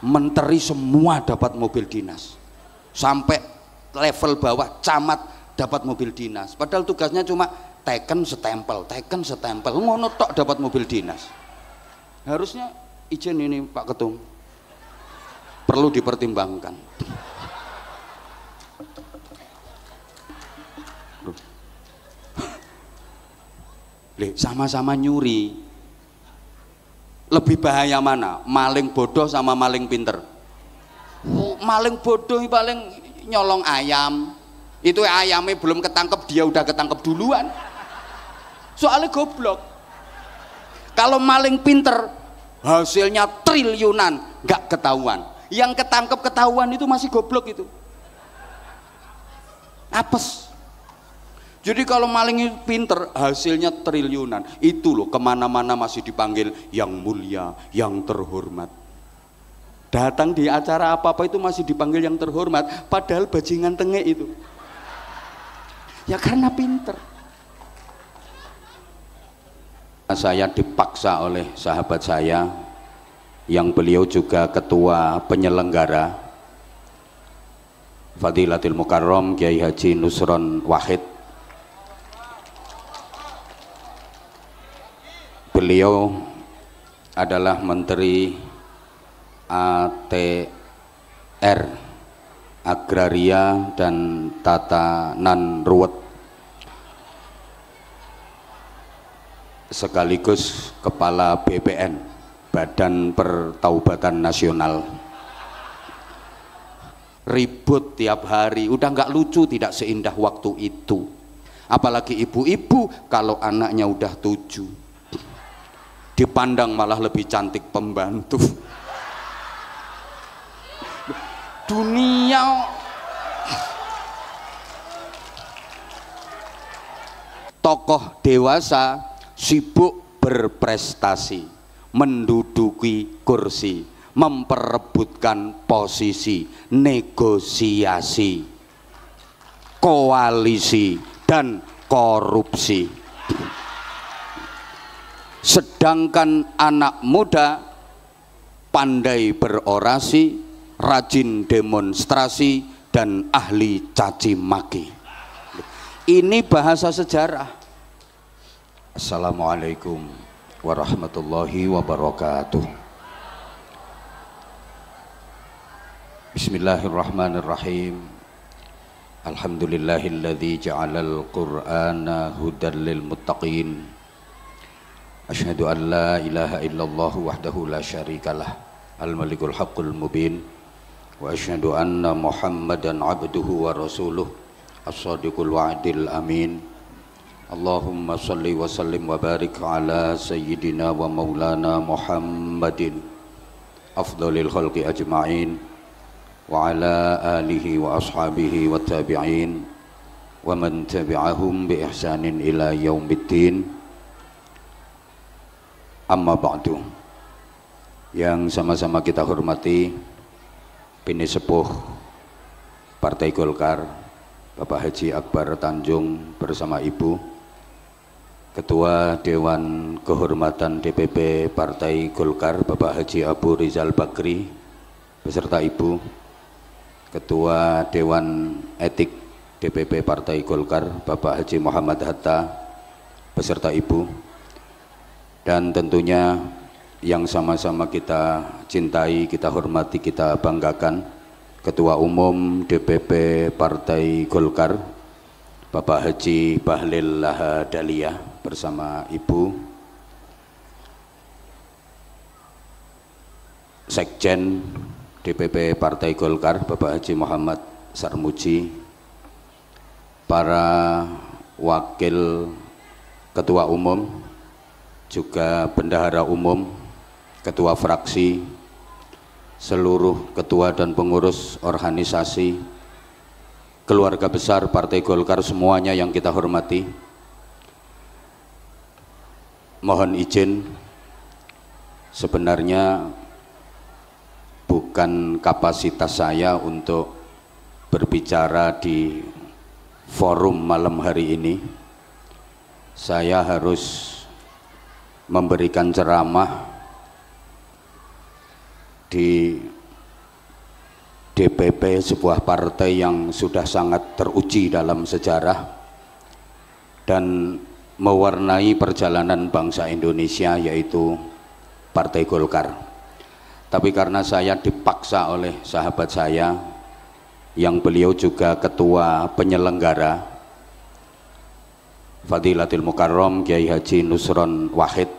menteri semua dapat mobil dinas, sampai level bawah camat dapat mobil dinas, padahal tugasnya cuma teken setempel ngono tok dapat mobil dinas. Harusnya izin ini Pak Ketum perlu dipertimbangkan. Sama-sama nyuri, lebih bahaya mana? Maling bodoh sama maling pinter? Maling bodoh paling nyolong ayam, itu ayamnya belum ketangkep dia udah ketangkep duluan, soalnya goblok. Kalau maling pinter hasilnya triliunan nggak ketahuan, yang ketangkep ketahuan itu masih goblok, itu apes. Jadi kalau maling pinter hasilnya triliunan, itu loh kemana-mana masih dipanggil yang mulia, yang terhormat. Datang di acara apa-apa itu masih dipanggil yang terhormat, padahal bajingan tengek itu. Ya karena pinter. Saya dipaksa oleh sahabat saya yang beliau juga ketua penyelenggara, Fadilatul Mukarram Kiai Haji Nusron Wahid. Beliau adalah Menteri ATR, Agraria dan Tatanan Ruwet, sekaligus Kepala BPN, Badan Pertaubatan Nasional. Ribut tiap hari, udah nggak lucu, tidak seindah waktu itu. Apalagi ibu-ibu kalau anaknya udah 7 dipandang malah lebih cantik pembantu. Dunia tokoh dewasa sibuk berprestasi, menduduki kursi, memperebutkan posisi, negosiasi, koalisi dan korupsi. Sedangkan anak muda pandai berorasi, rajin demonstrasi, dan ahli caci maki. Ini bahasa sejarah. Assalamualaikum warahmatullahi wabarakatuh. Bismillahirrahmanirrahim. Alhamdulillahilladzi ja'alal qur'ana hudan lil muttaqin. Asyhadu an la ilaha illallah wahdahu la syarikalah al-malikul haqqul mubin, wa asyhadu anna muhammadan abduhu wa rasuluh as-sadiqul wa'dil amin. Allahumma salli wa sallim wa barik ala sayyidina wa maulana Muhammadin afdalil khalqi ajma'in wa ala alihi wa ashabihi wa tabi'in wa man tabi'ahum bi ihsanin ila yaumiddin. Amma ba'du. Yang sama-sama kita hormati Bini Sepuh Partai Golkar Bapak Haji Akbar Tanjung bersama Ibu, Ketua Dewan Kehormatan DPP Partai Golkar Bapak Haji Abu Rizal Bakri beserta Ibu, Ketua Dewan Etik DPP Partai Golkar Bapak Haji Muhammad Hatta beserta Ibu, dan tentunya yang sama-sama kita cintai, kita hormati, kita banggakan, Ketua Umum DPP Partai Golkar Bapak Haji Bahlil Lahadalia bersama Ibu, Sekjen DPP Partai Golkar Bapak Haji Muhammad Sarmuji, para wakil Ketua Umum, juga bendahara umum, ketua fraksi, seluruh ketua dan pengurus organisasi, keluarga besar Partai Golkar semuanya yang kita hormati. Mohon izin, sebenarnya bukan kapasitas saya untuk berbicara di forum malam hari ini. Saya harus memberikan ceramah di DPP, sebuah partai yang sudah sangat teruji dalam sejarah dan mewarnai perjalanan bangsa Indonesia, yaitu Partai Golkar. Tapi karena saya dipaksa oleh sahabat saya yang beliau juga ketua penyelenggara, Fadilatul Mukarram Kiai Haji Nusron Wahid,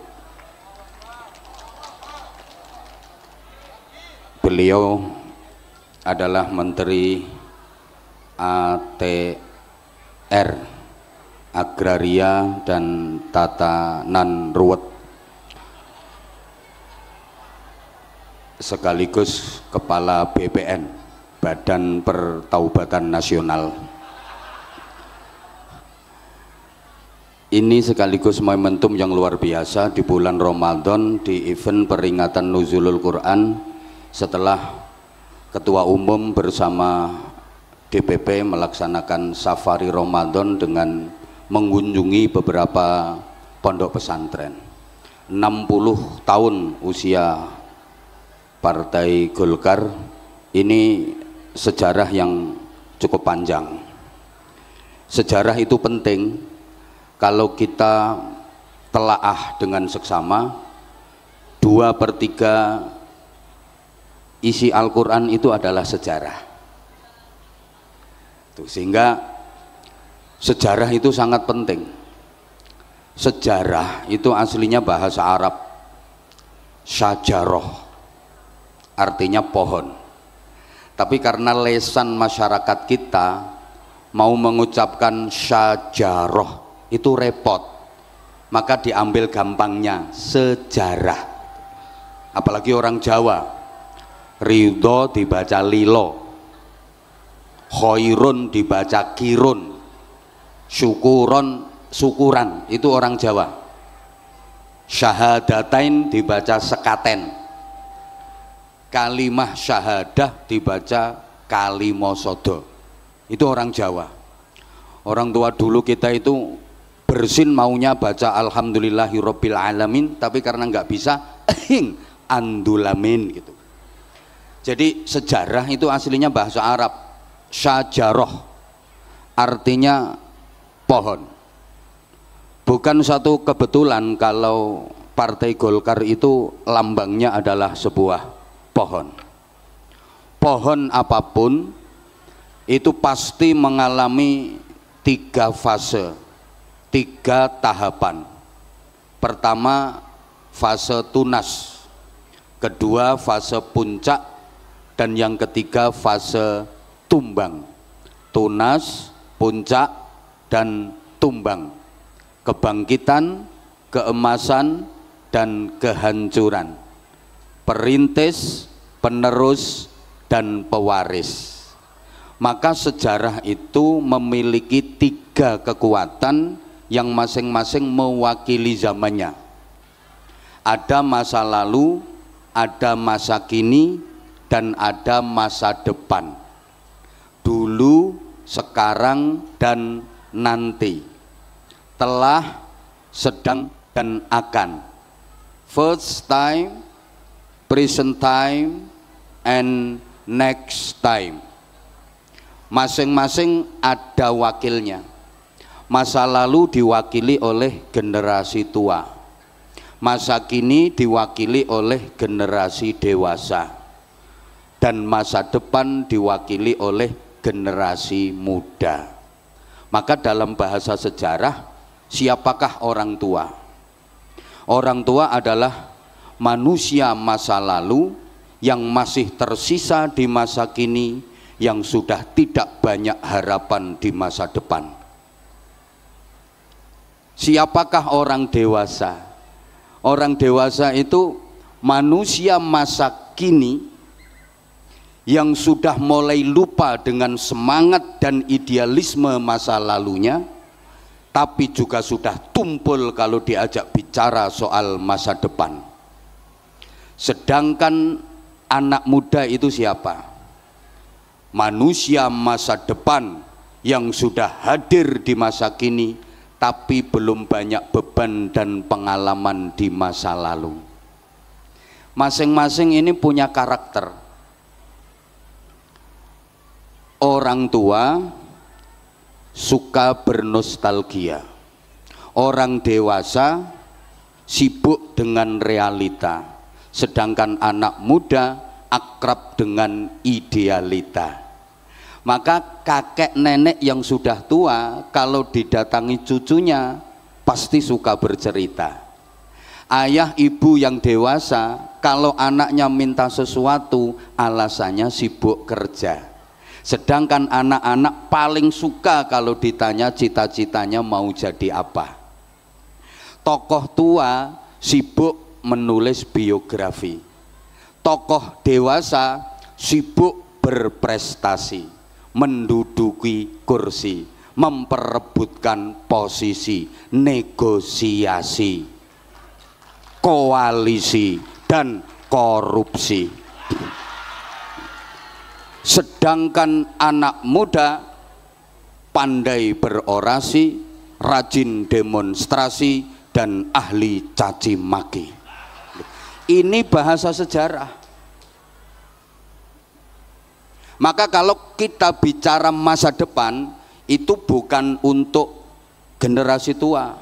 beliau adalah Menteri ATR, Agraria dan Tatanan Ruwet, sekaligus Kepala BPN, Badan Pertaubatan Nasional. Ini sekaligus momentum yang luar biasa di bulan Ramadan, di event peringatan Nuzulul Quran, setelah Ketua Umum bersama DPP melaksanakan safari Ramadan dengan mengunjungi beberapa pondok pesantren. 60 tahun usia Partai Golkar ini sejarah yang cukup panjang. Sejarah itu penting kalau kita telaah dengan seksama. 2/3 isi Al-Quran itu adalah sejarah. Sehingga sejarah itu sangat penting. Sejarah itu aslinya bahasa Arab syajaroh, artinya pohon. Tapi karena lesan masyarakat kita mau mengucapkan syajaroh itu repot, maka diambil gampangnya sejarah. Apalagi orang Jawa, ridho dibaca lilo, khairun dibaca kirun, syukuron syukuran, itu orang Jawa. Syahadatain dibaca sekaten, kalimah syahadah dibaca kalimosodo, itu orang Jawa. Orang tua dulu kita itu bersin maunya baca alhamdulillahirabbil alamin, tapi karena nggak bisa andulamin gitu. Jadi sejarah itu aslinya bahasa Arab syajaroh, artinya pohon. Bukan satu kebetulan kalau Partai Golkar itu lambangnya adalah sebuah pohon. Pohon apapun itu pasti mengalami 3 fase, 3 tahapan. Pertama fase tunas, kedua fase puncak, dan yang ketiga fase tumbang. Tunas, puncak, dan tumbang. Kebangkitan, keemasan, dan kehancuran. Perintis, penerus, dan pewaris. Maka sejarah itu memiliki 3 kekuatan yang masing-masing mewakili zamannya. Ada masa lalu, ada masa kini, dan ada masa depan. Dulu, sekarang, dan nanti. Telah, sedang, dan akan. First time, present time, and next time. Masing-masing ada wakilnya. Masa lalu diwakili oleh generasi tua, masa kini diwakili oleh generasi dewasa, dan masa depan diwakili oleh generasi muda. Maka dalam bahasa sejarah, siapakah orang tua? Orang tua adalah manusia masa lalu yang masih tersisa di masa kini, yang sudah tidak banyak harapan di masa depan. Siapakah orang dewasa? Orang dewasa itu manusia masa kini yang sudah mulai lupa dengan semangat dan idealisme masa lalunya, tapi juga sudah tumpul kalau diajak bicara soal masa depan. Sedangkan anak muda itu siapa? Manusia masa depan yang sudah hadir di masa kini, tapi belum banyak beban dan pengalaman di masa lalu. Masing-masing ini punya karakter. orang tua suka bernostalgia, orang dewasa sibuk dengan realita, sedangkan anak muda akrab dengan idealita. Maka kakek nenek yang sudah tua kalau didatangi cucunya pasti suka bercerita. Ayah ibu yang dewasa kalau anaknya minta sesuatu alasannya sibuk kerja. Sedangkan anak-anak paling suka kalau ditanya cita-citanya mau jadi apa. Tokoh tua sibuk menulis biografi. Tokoh dewasa sibuk berprestasi, menduduki kursi, memperebutkan posisi, negosiasi, koalisi, dan korupsi. Sedangkan anak muda pandai berorasi, rajin demonstrasi, dan ahli caci maki. Ini bahasa sejarah. Maka kalau kita bicara masa depan, itu bukan untuk generasi tua,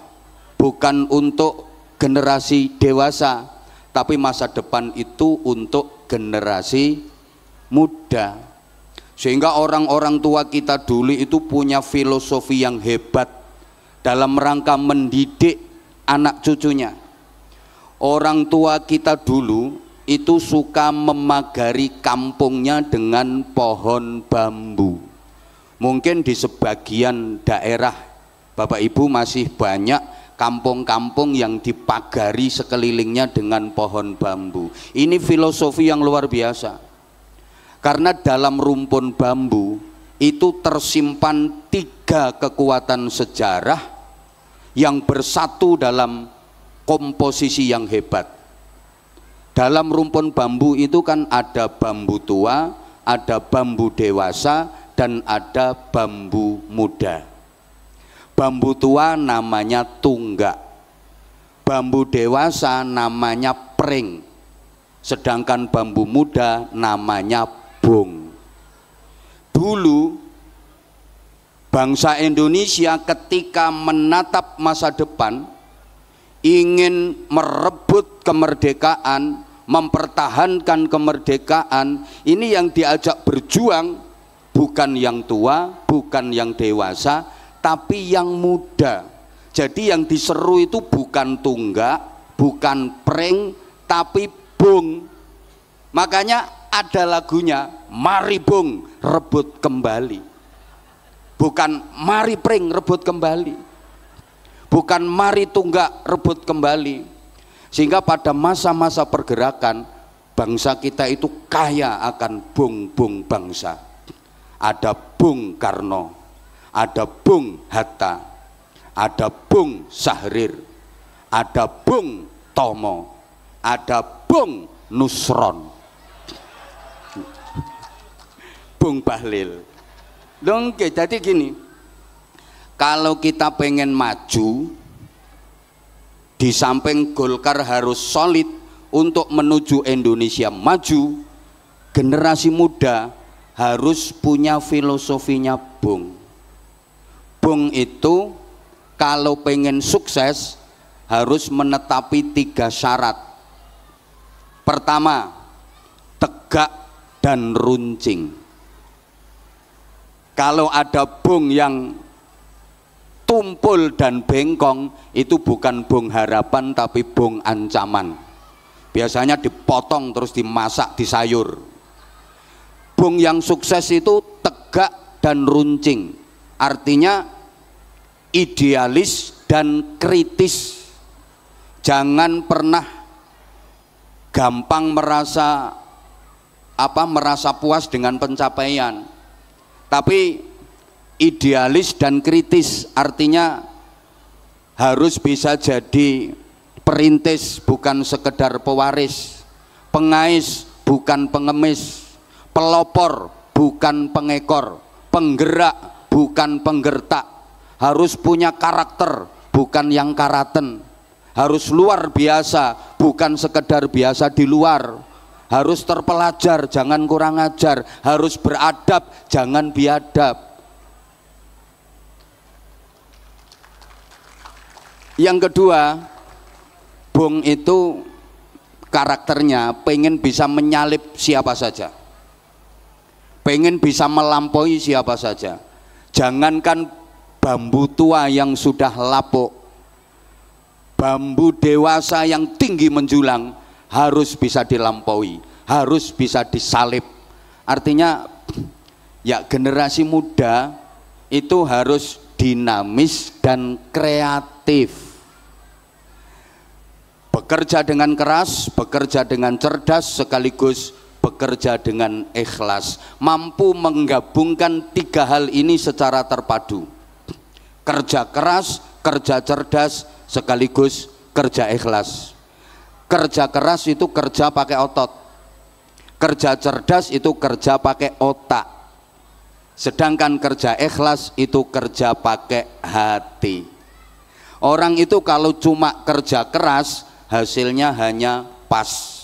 bukan untuk generasi dewasa, tapi masa depan itu untuk generasi muda. Sehingga orang-orang tua kita dulu itu punya filosofi yang hebat dalam rangka mendidik anak cucunya. Orang tua kita dulu itu suka memagari kampungnya dengan pohon bambu. Mungkin di sebagian daerah Bapak Ibu masih banyak kampung-kampung yang dipagari sekelilingnya dengan pohon bambu. Ini filosofi yang luar biasa. Karena dalam rumpun bambu itu tersimpan 3 kekuatan sejarah yang bersatu dalam komposisi yang hebat. Dalam rumpun bambu itu kan ada bambu tua, ada bambu dewasa, dan ada bambu muda. Bambu tua namanya tunggak, bambu dewasa namanya pring, sedangkan bambu muda namanya bung. Dulu bangsa Indonesia ketika menatap masa depan, ingin merebut kemerdekaan, mempertahankan kemerdekaan, ini yang diajak berjuang bukan yang tua, bukan yang dewasa, tapi yang muda. Jadi yang diseru itu bukan tunggak, bukan pring, tapi bung. Makanya ada lagunya, mari bung rebut kembali, bukan mari pring rebut kembali, bukan mari tunggak rebut kembali. Sehingga pada masa-masa pergerakan bangsa kita itu kaya akan bung-bung bangsa. Ada Bung Karno, ada Bung Hatta, ada Bung Sahrir, ada Bung Tomo, ada Bung Nusron, Bung Bahlil. Oke, jadi gini, kalau kita pengen maju, di samping Golkar harus solid untuk menuju Indonesia maju, generasi muda harus punya filosofinya Bung. Bung itu kalau pengen sukses harus menetapi 3 syarat. Pertama, tegak dan runcing. Kalau ada bung yang tumpul dan bengkong, itu bukan bung harapan tapi bung ancaman. Biasanya dipotong terus dimasak di sayur. Bung yang sukses itu tegak dan runcing, artinya idealis dan kritis. Jangan pernah gampang merasa puas dengan pencapaian, tapi idealis dan kritis, artinya harus bisa jadi perintis bukan sekedar pewaris, pengais bukan pengemis, pelopor bukan pengekor, penggerak bukan penggertak, harus punya karakter bukan yang karaten, harus luar biasa bukan sekedar biasa di luar, harus terpelajar, jangan kurang ajar, harus beradab, jangan biadab. Yang kedua, Bung itu karakternya pengen bisa menyalip siapa saja, pengen bisa melampaui siapa saja. Jangankan bambu tua yang sudah lapuk, bambu dewasa yang tinggi menjulang harus bisa dilampaui, harus bisa disalip. Artinya ya generasi muda itu harus dinamis dan kreatif, bekerja dengan keras, bekerja dengan cerdas, sekaligus bekerja dengan ikhlas, mampu menggabungkan tiga hal ini secara terpadu: kerja keras, kerja cerdas, sekaligus kerja ikhlas. Kerja keras itu kerja pakai otot, kerja cerdas itu kerja pakai otak, sedangkan kerja ikhlas itu kerja pakai hati. Orang itu kalau cuma kerja keras hasilnya hanya pas,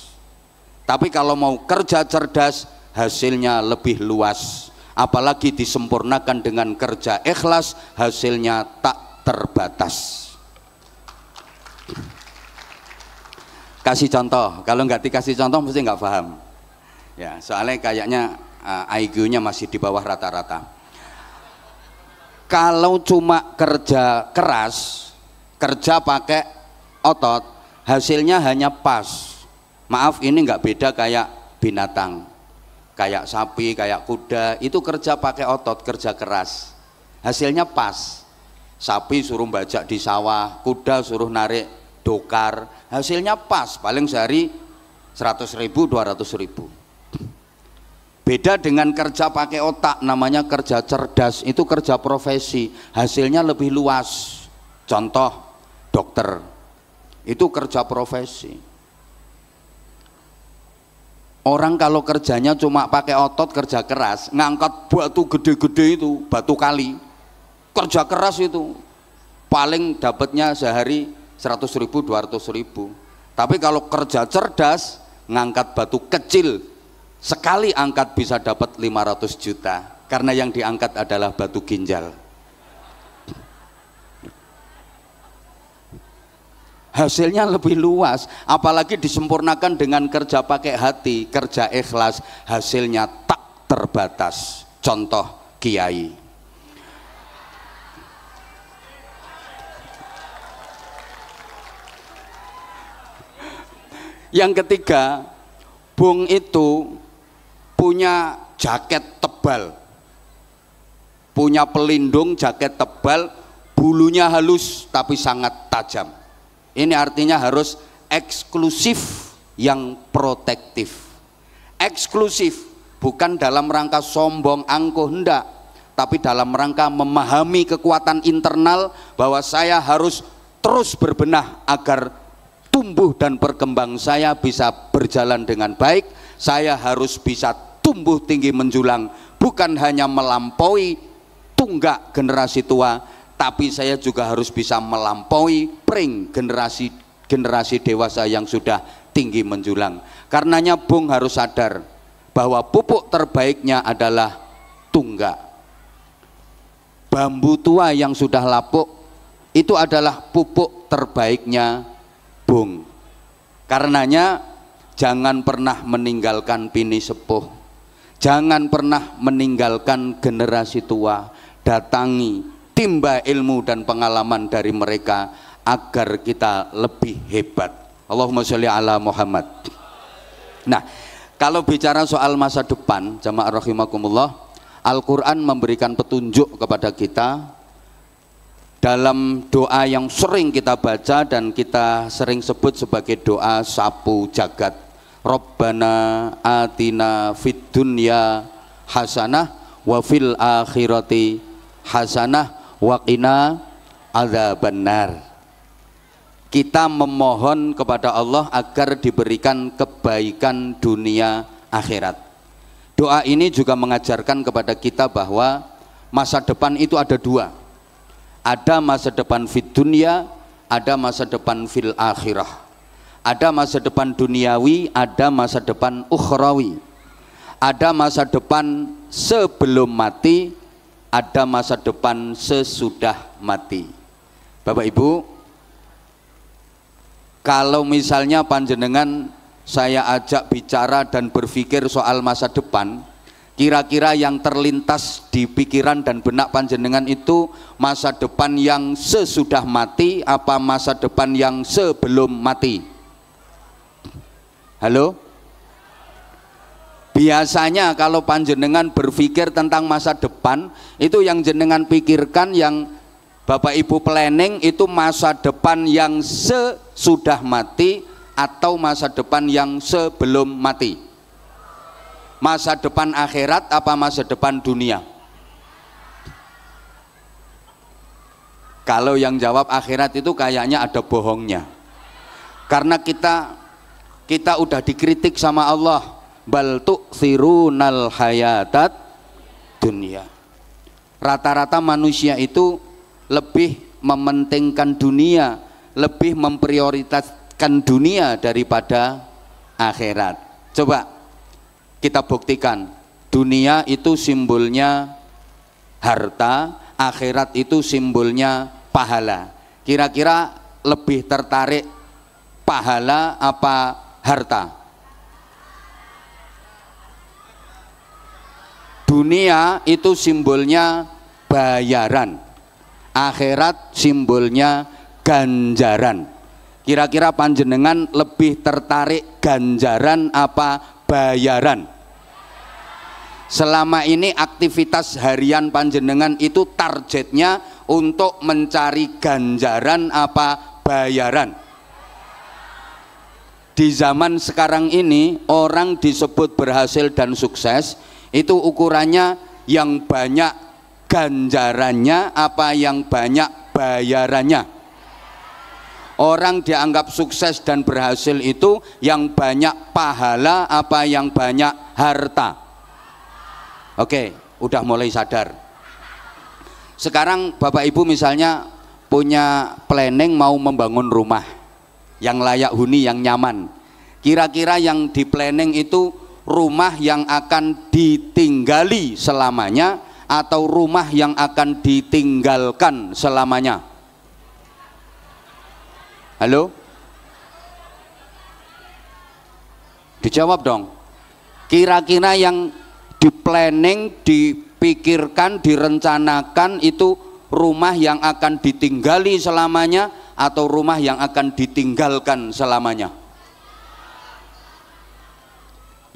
tapi kalau mau kerja cerdas hasilnya lebih luas, apalagi disempurnakan dengan kerja ikhlas hasilnya tak terbatas. Kasih contoh, kalau nggak dikasih contoh mesti nggak paham ya, soalnya kayaknya IQ-nya masih di bawah rata-rata. Kalau cuma kerja keras, kerja pakai otot, hasilnya hanya pas. Maaf, ini nggak beda kayak binatang, kayak sapi, kayak kuda, itu kerja pakai otot, kerja keras, hasilnya pas. Sapi suruh bajak di sawah, kuda suruh narik dokar, hasilnya pas, paling sehari 100.000, 200.000. Beda dengan kerja pakai otak, namanya kerja cerdas, itu kerja profesi, hasilnya lebih luas. Contoh, dokter, itu kerja profesi. Orang kalau kerjanya cuma pakai otot, kerja keras, ngangkat batu gede-gede itu, batu kali, kerja keras itu, paling dapatnya sehari 100.000, 200.000. Tapi kalau kerja cerdas, ngangkat batu kecil, sekali angkat bisa dapat 500 juta, karena yang diangkat adalah batu ginjal. Hasilnya lebih luas, apalagi disempurnakan dengan kerja pakai hati, kerja ikhlas, hasilnya tak terbatas. Contoh kiai. Yang ketiga, Bung itu punya jaket tebal, punya pelindung jaket tebal, bulunya halus tapi sangat tajam. Ini artinya harus eksklusif yang protektif. Eksklusif bukan dalam rangka sombong angkuh, hendak, tapi dalam rangka memahami kekuatan internal bahwa saya harus terus berbenah agar tumbuh dan berkembang saya bisa berjalan dengan baik. Saya harus bisa tumbuh tinggi menjulang, bukan hanya melampaui tunggak generasi tua, tapi saya juga harus bisa melampaui pring generasi dewasa yang sudah tinggi menjulang. Karenanya Bung harus sadar bahwa pupuk terbaiknya adalah tunggak. Bambu tua yang sudah lapuk itu adalah pupuk terbaiknya Bung. Karenanya jangan pernah meninggalkan pini sepuh, jangan pernah meninggalkan generasi tua. Datangi, timba ilmu dan pengalaman dari mereka agar kita lebih hebat. Allahumma sholli ala Muhammad. Nah, kalau bicara soal masa depan, jamaah rahimakumullah, Al-Quran memberikan petunjuk kepada kita dalam doa yang sering kita baca dan kita sering sebut sebagai doa sapu jagat. Rabbana atina fid dunya hasanah wa fil akhirati hasanah wa qina adzabannar. Kita memohon kepada Allah agar diberikan kebaikan dunia akhirat. Doa ini juga mengajarkan kepada kita bahwa masa depan itu ada dua. Ada masa depan fid dunya, ada masa depan fil akhirah. Ada masa depan duniawi, ada masa depan ukhrawi. Ada masa depan sebelum mati, ada masa depan sesudah mati. Bapak Ibu, kalau misalnya panjenengan saya ajak bicara dan berpikir soal masa depan, kira-kira yang terlintas di pikiran dan benak panjenengan itu masa depan yang sesudah mati apa masa depan yang sebelum mati? Halo? Biasanya kalau panjenengan berpikir tentang masa depan, itu yang jenengan pikirkan, yang Bapak Ibu planning itu masa depan yang sesudah mati atau masa depan yang sebelum mati? Masa depan akhirat apa masa depan dunia? Kalau yang jawab akhirat itu kayaknya ada bohongnya. Karena kita udah dikritik sama Allah, bal tu'thirunal hayatat dunia. Rata-rata manusia itu lebih mementingkan dunia, lebih memprioritaskan dunia daripada akhirat. Coba kita buktikan, dunia itu simbolnya harta, akhirat itu simbolnya pahala. Kira-kira lebih tertarik pahala apa harta? Dunia itu simbolnya bayaran, akhirat simbolnya ganjaran. Kira-kira panjenengan lebih tertarik ganjaran apa bayaran? Selama ini aktivitas harian panjenengan itu targetnya untuk mencari ganjaran apa bayaran? Di zaman sekarang ini orang disebut berhasil dan sukses itu ukurannya yang banyak ganjarannya apa yang banyak bayarannya? Orang dianggap sukses dan berhasil itu yang banyak pahala apa yang banyak harta? Oke, udah mulai sadar. Sekarang Bapak Ibu misalnya punya planning mau membangun rumah yang layak huni, yang nyaman. Kira-kira yang di planning itu rumah yang akan ditinggali selamanya atau rumah yang akan ditinggalkan selamanya? Halo? Dijawab dong. Kira-kira yang di planning, dipikirkan, direncanakan itu rumah yang akan ditinggali selamanya atau rumah yang akan ditinggalkan selamanya?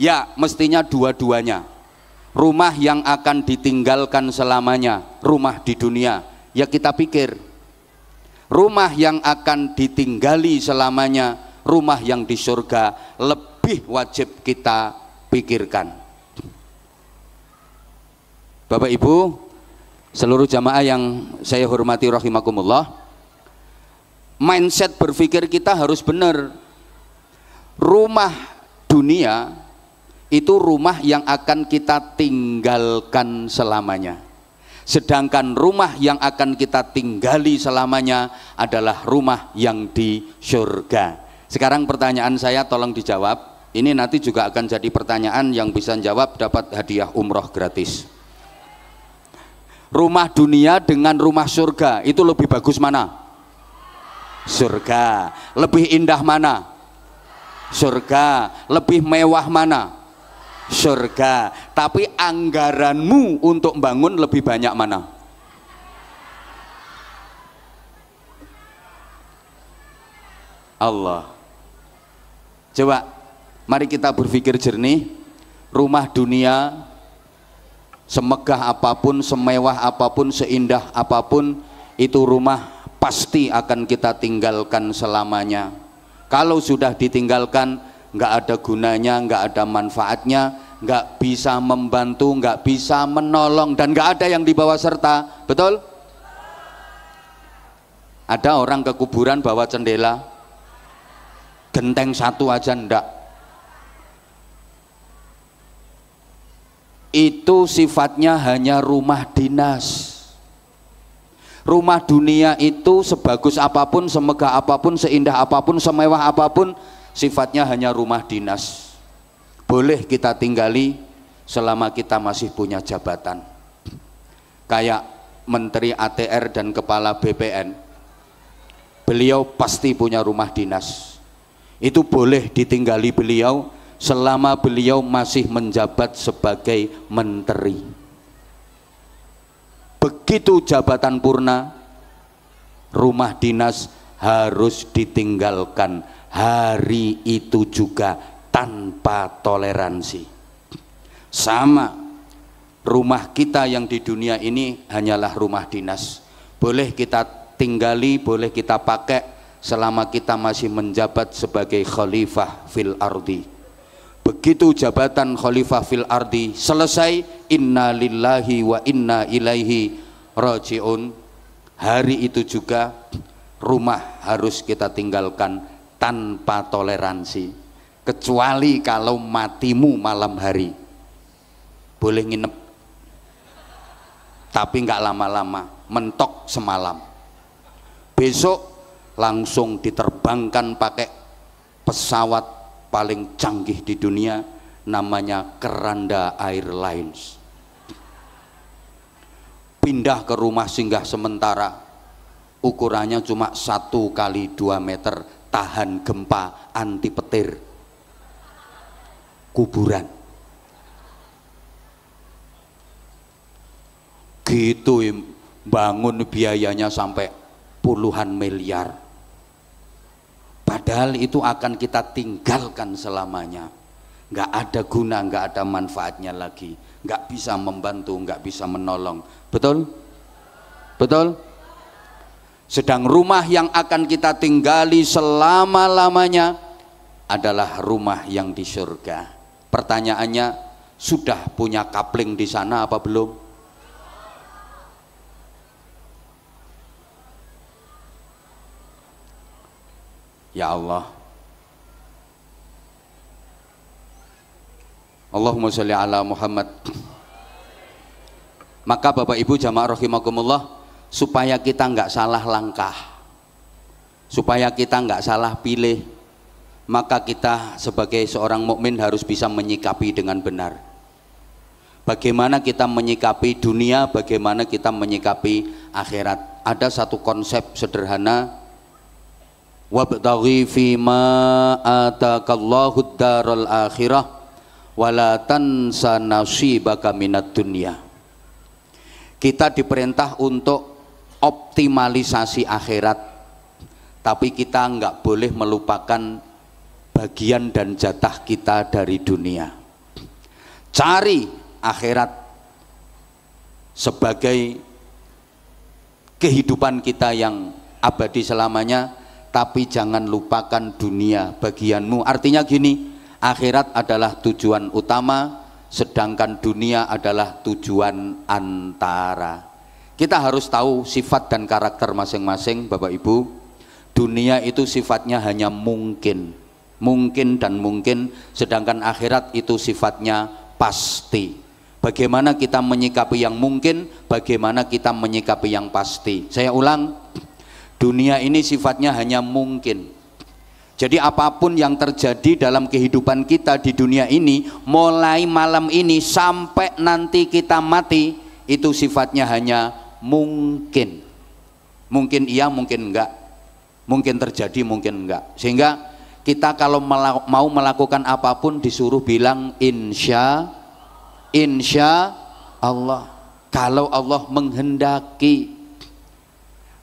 Ya, mestinya dua-duanya. Rumah yang akan ditinggalkan selamanya, rumah di dunia. Ya kita pikir, rumah yang akan ditinggali selamanya, rumah yang di surga, lebih wajib kita pikirkan. Bapak Ibu, seluruh jamaah yang saya hormati rahimakumullah, mindset berpikir kita harus benar. Rumah dunia itu rumah yang akan kita tinggalkan selamanya. Sedangkan rumah yang akan kita tinggali selamanya adalah rumah yang di surga. Sekarang pertanyaan saya tolong dijawab. Ini nanti juga akan jadi pertanyaan, yang bisa jawab dapat hadiah umroh gratis. Rumah dunia dengan rumah surga itu lebih bagus mana? Surga. Lebih indah mana? Surga. Lebih mewah mana? Surga. Tapi anggaranmu untuk bangun lebih banyak mana? Allah. Coba mari kita berpikir jernih. Rumah dunia semegah apapun, semewah apapun, seindah apapun, itu rumah pasti akan kita tinggalkan selamanya. Kalau sudah ditinggalkan, nggak ada gunanya, nggak ada manfaatnya, nggak bisa membantu, nggak bisa menolong, dan nggak ada yang dibawa serta. Betul? Ada orang ke kuburan bawa cendela, genteng satu aja ndak. Itu sifatnya hanya rumah dinas. Rumah dunia itu sebagus apapun, semegah apapun, seindah apapun, semewah apapun, sifatnya hanya rumah dinas. Boleh kita tinggali selama kita masih punya jabatan. Kayak Menteri ATR dan Kepala BPN, beliau pasti punya rumah dinas. Itu boleh ditinggali beliau selama beliau masih menjabat sebagai menteri. Begitu jabatan purna, rumah dinas harus ditinggalkan hari itu juga tanpa toleransi. Sama, rumah kita yang di dunia ini hanyalah rumah dinas. Boleh kita tinggali, boleh kita pakai selama kita masih menjabat sebagai khalifah fil ardi. Begitu jabatan khalifah fil ardi selesai, inna lillahi wa inna ilaihi rajiun, hari itu juga rumah harus kita tinggalkan tanpa toleransi, kecuali kalau matimu malam hari. Boleh nginep, tapi nggak lama-lama, mentok semalam. Besok langsung diterbangkan pakai pesawat paling canggih di dunia, namanya Keranda Airlines. Pindah ke rumah singgah sementara, ukurannya cuma 1 kali 2 meter, tahan gempa, anti petir, kuburan. Gitu bangun biayanya sampai puluhan miliar. Padahal itu akan kita tinggalkan selamanya. Nggak ada guna, nggak ada manfaatnya lagi. Nggak bisa membantu, nggak bisa menolong. Betul? Betul? Sedang rumah yang akan kita tinggali selama-lamanya adalah rumah yang di surga. Pertanyaannya, sudah punya kapling di sana apa belum? Ya Allah, Allahumma sholli ala Muhammad. Maka Bapak Ibu jamaah rahimakumullah, supaya kita nggak salah langkah, supaya kita nggak salah pilih, maka kita sebagai seorang mukmin harus bisa menyikapi dengan benar. Bagaimana kita menyikapi dunia, bagaimana kita menyikapi akhirat. Ada satu konsep sederhana, wabtaghi fima atakallahu daral akhirah wala tansa nasibaka minad dunya. Kita diperintah untuk optimalisasi akhirat, tapi kita nggak boleh melupakan bagian dan jatah kita dari dunia. Cari akhirat sebagai kehidupan kita yang abadi selamanya, tapi jangan lupakan dunia bagianmu. Artinya gini, akhirat adalah tujuan utama, sedangkan dunia adalah tujuan antara. Kita harus tahu sifat dan karakter masing-masing Bapak Ibu. Dunia itu sifatnya hanya mungkin, mungkin dan mungkin, sedangkan akhirat itu sifatnya pasti. Bagaimana kita menyikapi yang mungkin, bagaimana kita menyikapi yang pasti. Saya ulang, dunia ini sifatnya hanya mungkin. Jadi apapun yang terjadi dalam kehidupan kita di dunia ini, mulai malam ini sampai nanti kita mati, itu sifatnya hanya mungkin. Mungkin iya, mungkin enggak. Mungkin terjadi, mungkin enggak. Sehingga kita kalau mau melakukan apapun disuruh bilang insya Allah, kalau Allah menghendaki.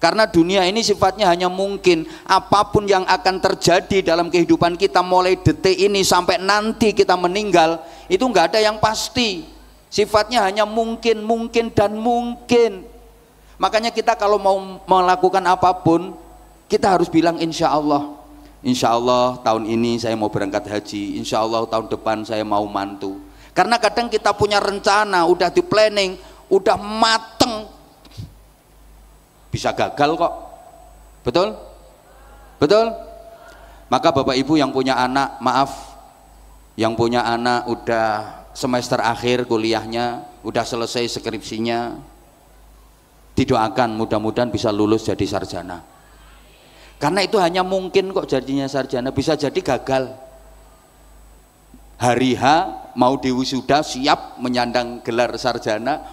Karena dunia ini sifatnya hanya mungkin. Apapun yang akan terjadi dalam kehidupan kita mulai detik ini sampai nanti kita meninggal, itu nggak ada yang pasti. Sifatnya hanya mungkin, mungkin dan mungkin. Makanya kita kalau mau melakukan apapun, kita harus bilang insya Allah. Insya Allah tahun ini saya mau berangkat haji, insya Allah tahun depan saya mau mantu. Karena kadang kita punya rencana, udah di planning, udah mateng, bisa gagal kok. Betul? Betul? Maka Bapak Ibu yang punya anak, maaf, yang punya anak udah semester akhir kuliahnya, udah selesai skripsinya, Didoakan mudah-mudahan bisa lulus jadi sarjana. Karena itu hanya mungkin kok jadinya sarjana, bisa jadi gagal. Hari H mau diwisuda, siap menyandang gelar sarjana,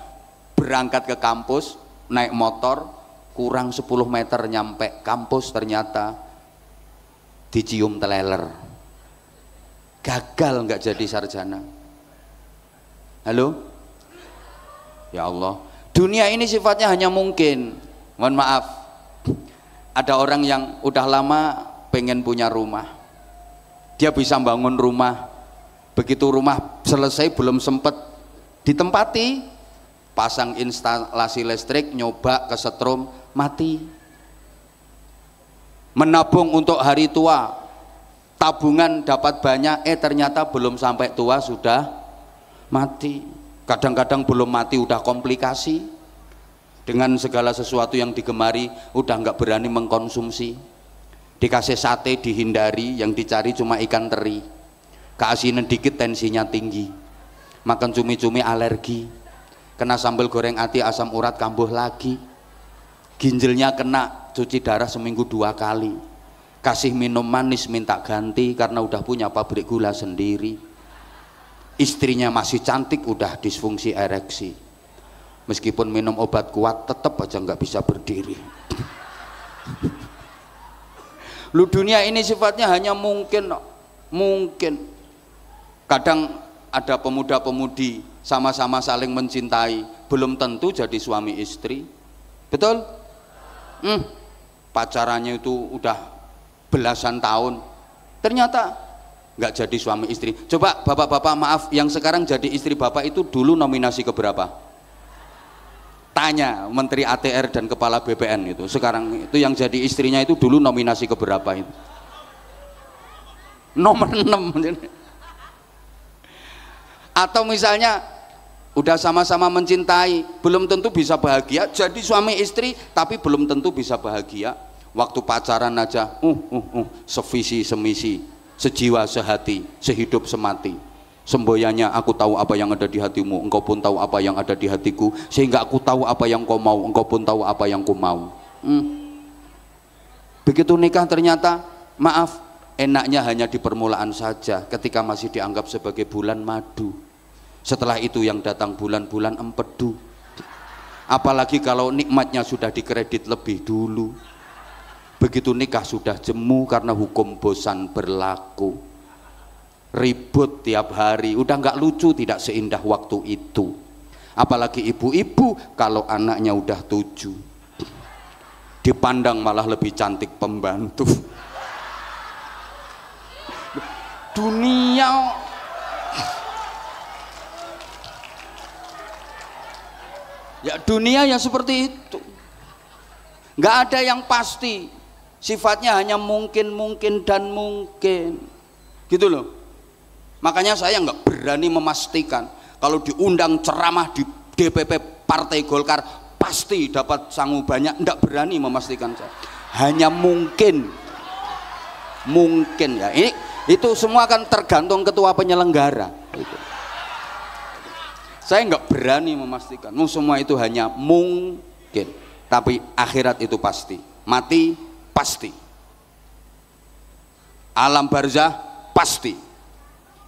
berangkat ke kampus, naik motor, kurang 10 meter nyampe kampus ternyata dicium teleler. Gagal nggak jadi sarjana. Halo? Ya Allah. Dunia ini sifatnya hanya mungkin. Mohon maaf, ada orang yang udah lama pengen punya rumah, dia bisa bangun rumah, begitu rumah selesai belum sempat ditempati, pasang instalasi listrik, nyoba kesetrum, mati. Menabung untuk hari tua, tabungan dapat banyak, ternyata belum sampai tua sudah mati. Kadang-kadang belum mati udah komplikasi, dengan segala sesuatu yang digemari udah nggak berani mengkonsumsi. Dikasih sate dihindari, yang dicari cuma ikan teri. Keasinan dikit tensinya tinggi, makan cumi-cumi alergi, kena sambal goreng ati asam urat kambuh lagi, ginjalnya kena cuci darah seminggu 2 kali, kasih minum manis minta ganti karena udah punya pabrik gula sendiri. Istrinya masih cantik udah disfungsi ereksi, meskipun minum obat kuat tetap aja nggak bisa berdiri. Lu dunia ini sifatnya hanya mungkin. Kadang ada pemuda-pemudi sama-sama saling mencintai, belum tentu jadi suami istri. Betul? Pacarannya itu udah belasan tahun, ternyata nggak jadi suami istri. Coba bapak-bapak, maaf, yang sekarang jadi istri bapak itu dulu nominasi ke berapa? Tanya Menteri ATR dan Kepala BPN itu, sekarang itu yang jadi istrinya itu dulu nominasi ke berapa itu? Nomor 6. Atau misalnya udah sama-sama mencintai, belum tentu bisa bahagia, jadi suami istri tapi belum tentu bisa bahagia. Waktu pacaran aja sevisi semisi, sejiwa sehati, sehidup semati. Semboyannya, aku tahu apa yang ada di hatimu, engkau pun tahu apa yang ada di hatiku, sehingga aku tahu apa yang kau mau, engkau pun tahu apa yang ku mau. Begitu nikah ternyata, maaf, enaknya hanya di permulaan saja, ketika masih dianggap sebagai bulan madu. Setelah itu yang datang bulan-bulan empedu. Apalagi kalau nikmatnya sudah dikredit lebih dulu. Begitu nikah sudah jemu karena hukum bosan berlaku. Ribut tiap hari, udah nggak lucu, tidak seindah waktu itu. Apalagi ibu-ibu kalau anaknya udah 7, dipandang malah lebih cantik pembantu. Dunia ya, dunia ya seperti itu, nggak ada yang pasti, sifatnya hanya mungkin dan mungkin, gitu loh. Makanya saya nggak berani memastikan kalau diundang ceramah di DPP Partai Golkar pasti dapat sangu banyak, nggak berani memastikan saya. Hanya mungkin ya. Itu semua kan tergantung ketua penyelenggara. Saya nggak berani memastikan. Semua itu hanya mungkin. Tapi akhirat itu pasti. Mati pasti. Alam barzah pasti.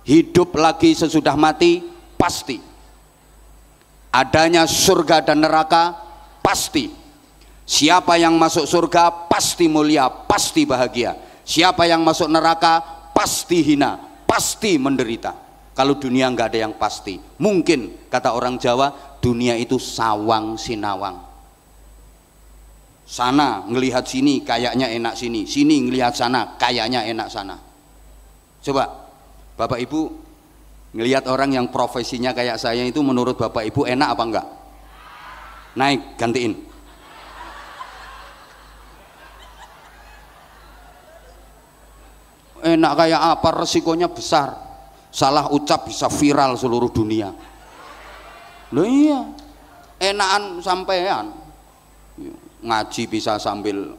Hidup lagi sesudah mati pasti. Adanya surga dan neraka pasti. Siapa yang masuk surga pasti mulia, pasti bahagia. Siapa yang masuk neraka pasti hina, pasti menderita. Kalau dunia nggak ada yang pasti. Mungkin kata orang Jawa, dunia itu sawang sinawang. Sana ngelihat sini kayaknya enak sini, sini ngelihat sana kayaknya enak sana. Coba Bapak Ibu ngelihat orang yang profesinya kayak saya itu, menurut Bapak Ibu enak apa enggak? Naik, gantiin. Enak kayak apa? Resikonya besar. Salah ucap bisa viral seluruh dunia. Loh iya, enakan sampean. Ngaji bisa sambil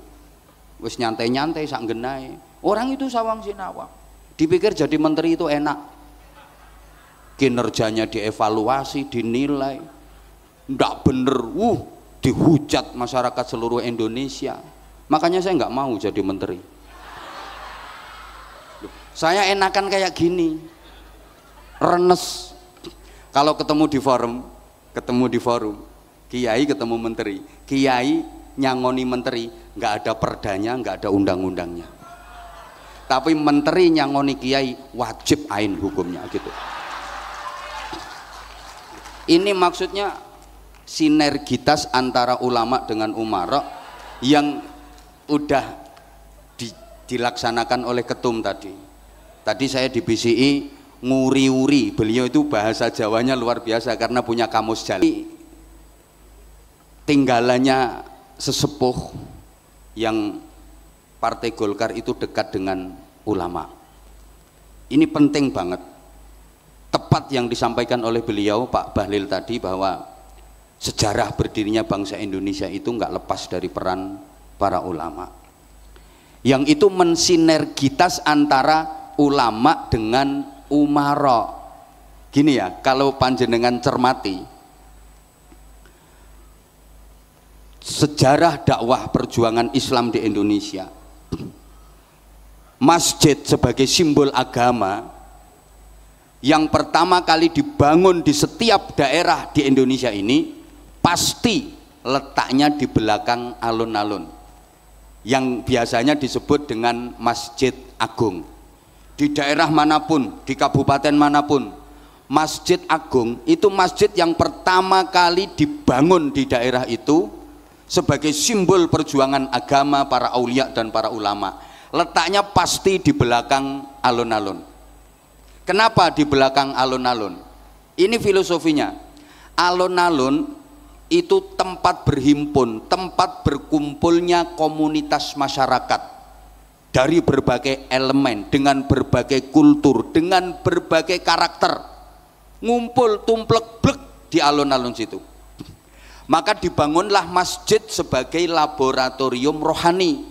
wis nyantai-nyantai sak genai. Orang itu sawang sinawang. Dipikir jadi menteri itu enak, kinerjanya dievaluasi, dinilai, ndak bener, dihujat masyarakat seluruh Indonesia. Makanya saya nggak mau jadi menteri. Saya enakan kayak gini, renes. Kalau ketemu di forum, kiai ketemu menteri, kiai nyangoni menteri, nggak ada perdanya, nggak ada undang-undangnya. Tapi menteri nyangoni kiai wajib ain hukumnya gitu. Ini maksudnya sinergitas antara ulama dengan umara yang udah dilaksanakan oleh ketum tadi. Tadi saya di BCI nguri-uri, beliau itu bahasa Jawanya luar biasa karena punya kamus jalan. Tinggalannya sesepuh yang Partai Golkar itu dekat dengan ulama. Ini penting banget. Tepat yang disampaikan oleh beliau Pak Bahlil tadi bahwa sejarah berdirinya bangsa Indonesia itu nggak lepas dari peran para ulama. Yang itu mensinergitas antara ulama dengan umara. Gini ya, kalau panjenengan cermati sejarah dakwah perjuangan Islam di Indonesia, masjid sebagai simbol agama yang pertama kali dibangun di setiap daerah di Indonesia ini pasti letaknya di belakang alun-alun yang biasanya disebut dengan Masjid Agung. Di daerah manapun, di kabupaten manapun, Masjid Agung itu masjid yang pertama kali dibangun di daerah itu sebagai simbol perjuangan agama para aulia dan para ulama. Letaknya pasti di belakang alun-alun. Kenapa di belakang alun-alun? Ini filosofinya. Alun-alun itu tempat berhimpun, tempat berkumpulnya komunitas masyarakat dari berbagai elemen, dengan berbagai kultur, dengan berbagai karakter, ngumpul tumplek-blek di alun-alun situ. Maka dibangunlah masjid sebagai laboratorium rohani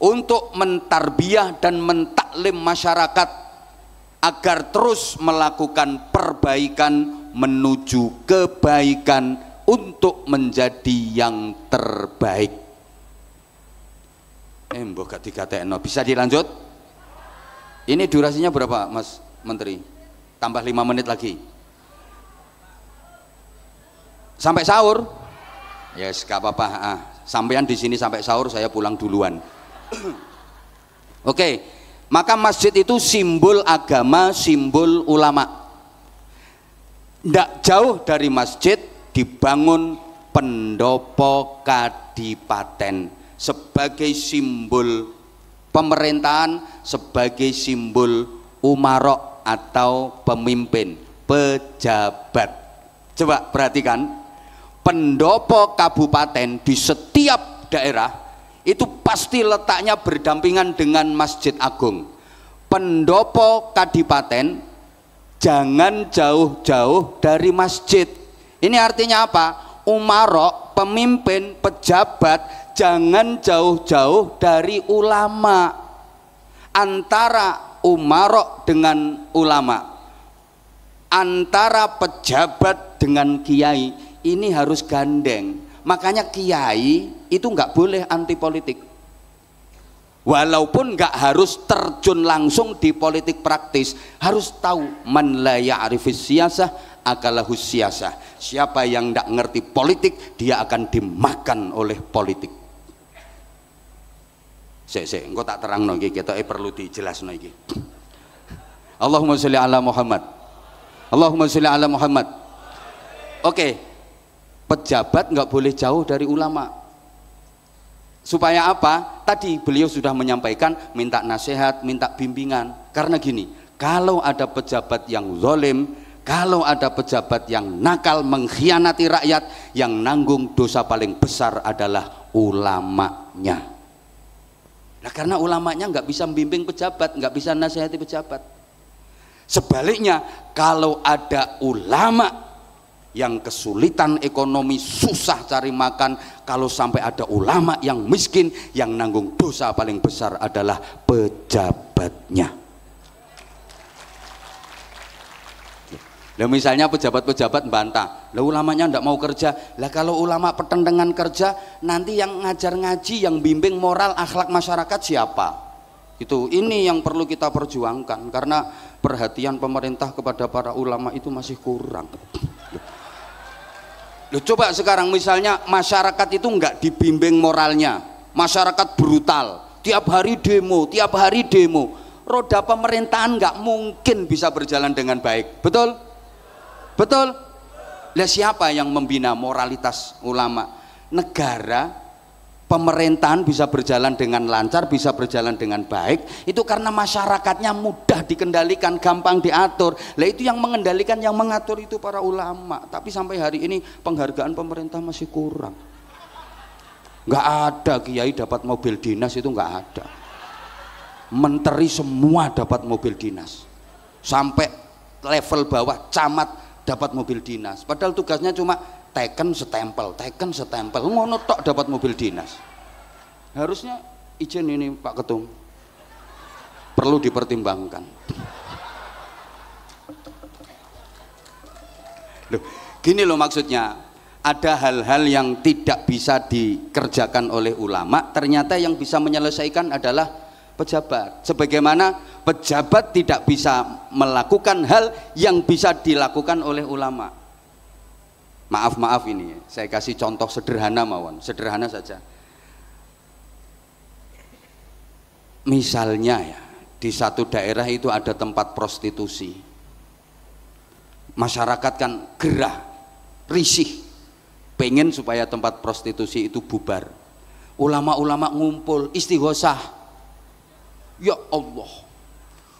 untuk mentarbiyah dan mentaklim masyarakat agar terus melakukan perbaikan menuju kebaikan untuk menjadi yang terbaik. Mbok gak dikatekno, bisa dilanjut? Ini durasinya berapa Mas Menteri? Tambah 5 menit lagi sampai sahur. Yes, gak apa-apa. Sampean di sini sampai sahur, saya pulang duluan. Oke. Maka masjid itu simbol agama, simbol ulama. Tidak jauh dari masjid dibangun pendopo kadipaten sebagai simbol pemerintahan, sebagai simbol umarok atau pemimpin, pejabat. Coba perhatikan, pendopo kabupaten di setiap daerah itu pasti letaknya berdampingan dengan Masjid Agung. Pendopo kadipaten jangan jauh-jauh dari masjid. Ini artinya apa? Umarok, pemimpin, pejabat jangan jauh-jauh dari ulama. Antara umarok dengan ulama, antara pejabat dengan kiai, ini harus gandeng. Makanya kiai itu nggak boleh anti politik, walaupun nggak harus terjun langsung di politik praktis. Harus tahu man la ya'rifis siyasah akalahus siyasah. Siapa yang nggak ngerti politik, dia akan dimakan oleh politik. Engko tak terangno iki, ketoke perlu dijelasno iki. Allahumma sholli ala Muhammad. Allahumma sholli ala Muhammad. Oke. Pejabat nggak boleh jauh dari ulama. Supaya apa? Tadi beliau sudah menyampaikan, minta nasihat, minta bimbingan. Karena gini, kalau ada pejabat yang zalim, kalau ada pejabat yang nakal, mengkhianati rakyat, yang nanggung dosa paling besar adalah ulamanya. Nah, karena ulamanya nggak bisa membimbing pejabat, nggak bisa nasihati pejabat. Sebaliknya, kalau ada ulama yang kesulitan ekonomi, susah cari makan, kalau sampai ada ulama yang miskin, yang nanggung dosa paling besar adalah pejabatnya. Lah misalnya pejabat-pejabat bantah, lah ulamanya ndak mau kerja. Lah kalau ulama pertentangan kerja, nanti yang ngajar ngaji, yang bimbing moral akhlak masyarakat siapa? Itu ini yang perlu kita perjuangkan, karena perhatian pemerintah kepada para ulama itu masih kurang. Loh, coba sekarang misalnya masyarakat itu nggak dibimbing moralnya, masyarakat brutal, tiap hari demo, roda pemerintahan nggak mungkin bisa berjalan dengan baik, betul? Betul? Lah siapa yang membina moralitas ulama? Negara, pemerintahan bisa berjalan dengan lancar, bisa berjalan dengan baik, itu karena masyarakatnya mudah dikendalikan, gampang diatur. Lah itu yang mengendalikan, yang mengatur itu para ulama. Tapi sampai hari ini penghargaan pemerintah masih kurang. Nggak ada kiai dapat mobil dinas, itu nggak ada. Menteri semua dapat mobil dinas, sampai level bawah camat dapat mobil dinas, padahal tugasnya cuma teken setempel, ngono tok dapat mobil dinas. Harusnya izin ini Pak Ketum perlu dipertimbangkan. Loh, gini loh maksudnya, ada hal-hal yang tidak bisa dikerjakan oleh ulama, ternyata yang bisa menyelesaikan adalah pejabat. Sebagaimana pejabat tidak bisa melakukan hal yang bisa dilakukan oleh ulama. Maaf ini, saya kasih contoh sederhana mawon, sederhana saja. Misalnya ya, di satu daerah itu ada tempat prostitusi. Masyarakat kan gerah, risih, pengen supaya tempat prostitusi itu bubar. Ulama-ulama ngumpul, istighosah. Ya Allah,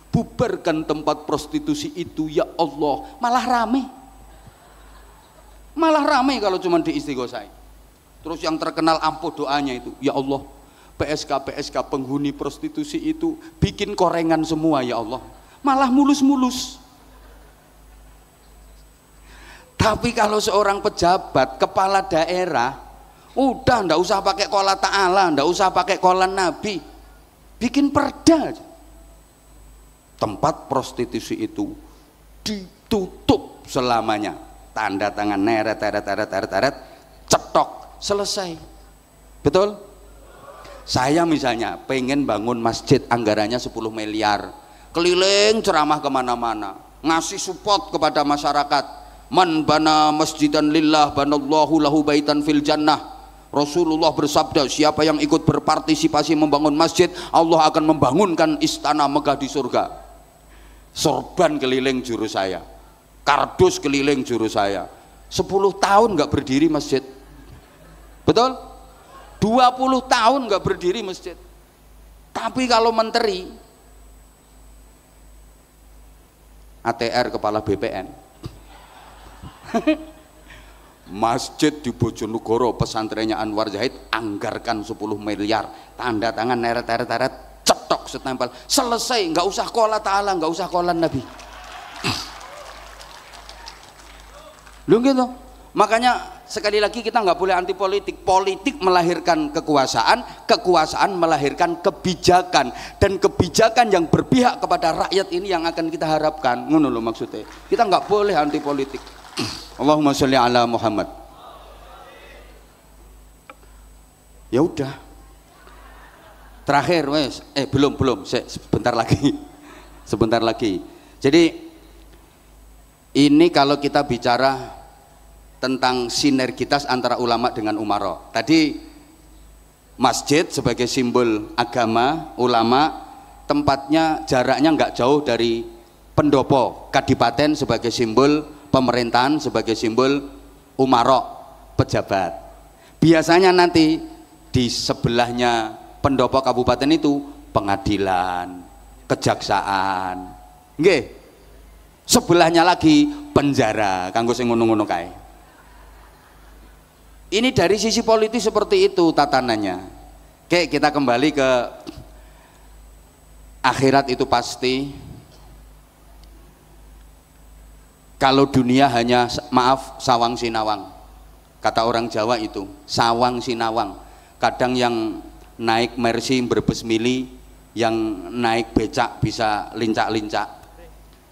bubarkan tempat prostitusi itu ya Allah. Malah rame kalau cuma diistighosai. Terus yang terkenal ampuh doanya itu, ya Allah, PSK penghuni prostitusi itu bikin korengan semua ya Allah. Malah mulus-mulus. Tapi kalau seorang pejabat, kepala daerah, udah ndak usah pakai qola ta'ala, ndak usah pakai qola Nabi, bikin perda aja. Tempat prostitusi itu ditutup selamanya, tanda tangan neret, cetok, selesai. Betul? Saya misalnya pengen bangun masjid, anggarannya 10 miliar, keliling ceramah kemana-mana, ngasih support kepada masyarakat. Man bana masjidan lillah banallahu lahu baitan fil jannah. Rasulullah bersabda, siapa yang ikut berpartisipasi membangun masjid, Allah akan membangunkan istana megah di surga. Sorban keliling juru saya, kardus keliling juru saya, 10 tahun nggak berdiri masjid. Betul? 20 tahun nggak berdiri masjid. Tapi kalau menteri, ATR kepala BPN, masjid di Bojonegoro pesantrennya Anwar Zahid anggarkan 10 miliar, tanda tangan neret, cetok setempel, selesai. Nggak usah qola ta'ala, nggak usah qola Nabi. Lu gitu. Makanya sekali lagi kita nggak boleh anti politik. Politik melahirkan kekuasaan, kekuasaan melahirkan kebijakan, dan kebijakan yang berpihak kepada rakyat ini yang akan kita harapkan. Ngono loh maksudnya. Kita nggak boleh anti politik. Allahumma sholli ala Muhammad. Ya udah. Terakhir wes, belum, sebentar lagi. Jadi ini kalau kita bicara tentang sinergitas antara ulama dengan umara. Tadi masjid sebagai simbol agama, ulama tempatnya jaraknya nggak jauh dari pendopo, kadipaten sebagai simbol pemerintahan, sebagai simbol umara, pejabat. Biasanya nanti di sebelahnya pendopo kabupaten itu pengadilan, kejaksaan, nggih. Sebelahnya lagi penjara, kanggo sing ngono-ngono kae. Ini dari sisi politis seperti itu tatanannya. Oke, kita kembali ke akhirat. Itu pasti. Kalau dunia hanya, maaf, sawang sinawang, kata orang Jawa itu, sawang sinawang. Kadang yang naik Mercy Brebes Mili, yang naik becak bisa lincak-lincak.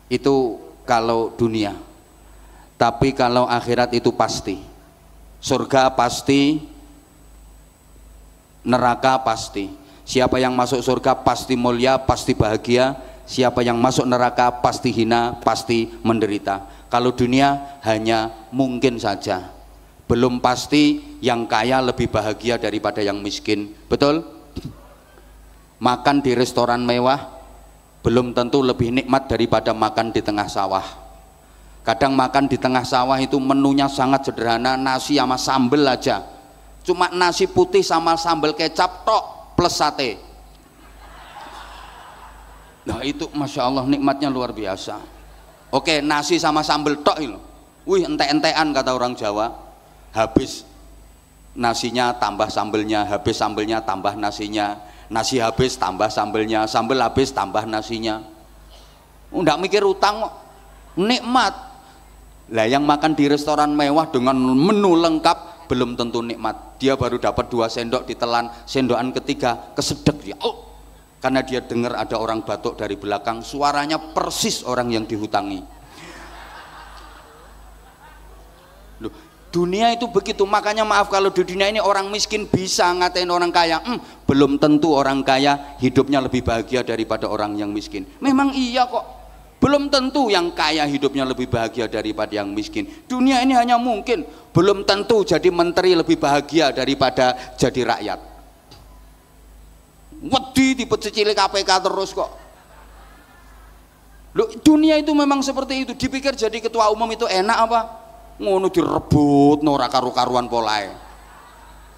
Itu kalau dunia. Tapi kalau akhirat itu pasti, surga pasti, neraka pasti. Siapa yang masuk surga pasti mulia, pasti bahagia. Siapa yang masuk neraka pasti hina, pasti menderita. Kalau dunia hanya mungkin saja, belum pasti yang kaya lebih bahagia daripada yang miskin. Betul? Makan di restoran mewah belum tentu lebih nikmat daripada makan di tengah sawah. Kadang makan di tengah sawah itu menunya sangat sederhana, nasi sama sambel aja, cuma nasi putih sama sambal kecap tok plus sate. Nah itu Masya Allah nikmatnya luar biasa. Oke, nasi sama sambal tok itu, wih ente-entean kata orang Jawa. Habis nasinya tambah sambelnya, habis sambelnya tambah nasinya, nasi habis tambah sambelnya, sambel habis tambah nasinya. Nggak mikir utang kok, nikmat. Lah yang makan di restoran mewah dengan menu lengkap belum tentu nikmat. Dia baru dapat 2 sendok ditelan, sendokan ketiga kesedek dia. Oh, karena dia dengar ada orang batuk dari belakang, suaranya persis orang yang dihutangi. Loh, dunia itu begitu. Makanya maaf kalau di dunia ini orang miskin bisa ngatain orang kaya. Belum tentu orang kaya hidupnya lebih bahagia daripada orang yang miskin. Memang iya kok. Belum tentu yang kaya hidupnya lebih bahagia daripada yang miskin. Dunia ini hanya mungkin. Belum tentu jadi menteri lebih bahagia daripada jadi rakyat. Wedi dipecicili KPK terus kok. Loh, dunia itu memang seperti itu. Dipikir jadi ketua umum itu enak apa? Ngono direbut ora karu-karuan polae.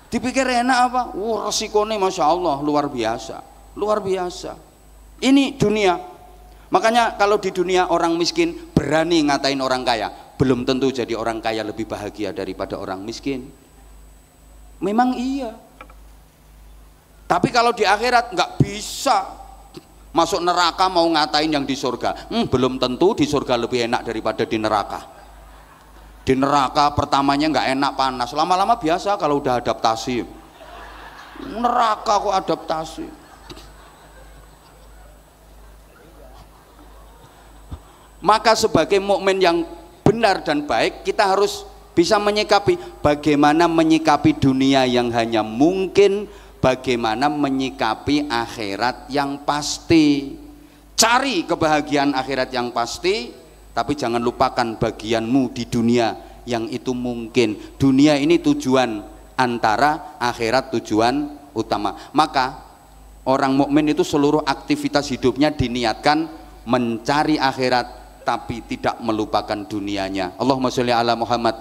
Dipikir enak apa? Resikonya Masya Allah luar biasa. Luar biasa. Ini dunia. Makanya kalau di dunia orang miskin berani ngatain orang kaya, belum tentu jadi orang kaya lebih bahagia daripada orang miskin. Memang iya. Tapi kalau di akhirat nggak bisa. Masuk neraka mau ngatain yang di surga, belum tentu di surga lebih enak daripada di neraka. Di neraka pertamanya nggak enak, panas, lama-lama biasa kalau udah adaptasi. Neraka kok adaptasi. Maka sebagai mukmin yang benar dan baik, kita harus bisa menyikapi bagaimana menyikapi dunia yang hanya mungkin, bagaimana menyikapi akhirat yang pasti. Cari kebahagiaan akhirat yang pasti, tapi jangan lupakan bagianmu di dunia yang itu mungkin. Dunia ini tujuan antara, akhirat tujuan utama. Maka orang mukmin itu seluruh aktivitas hidupnya diniatkan mencari akhirat tapi tidak melupakan dunianya. Allahumma sholli ala Muhammad.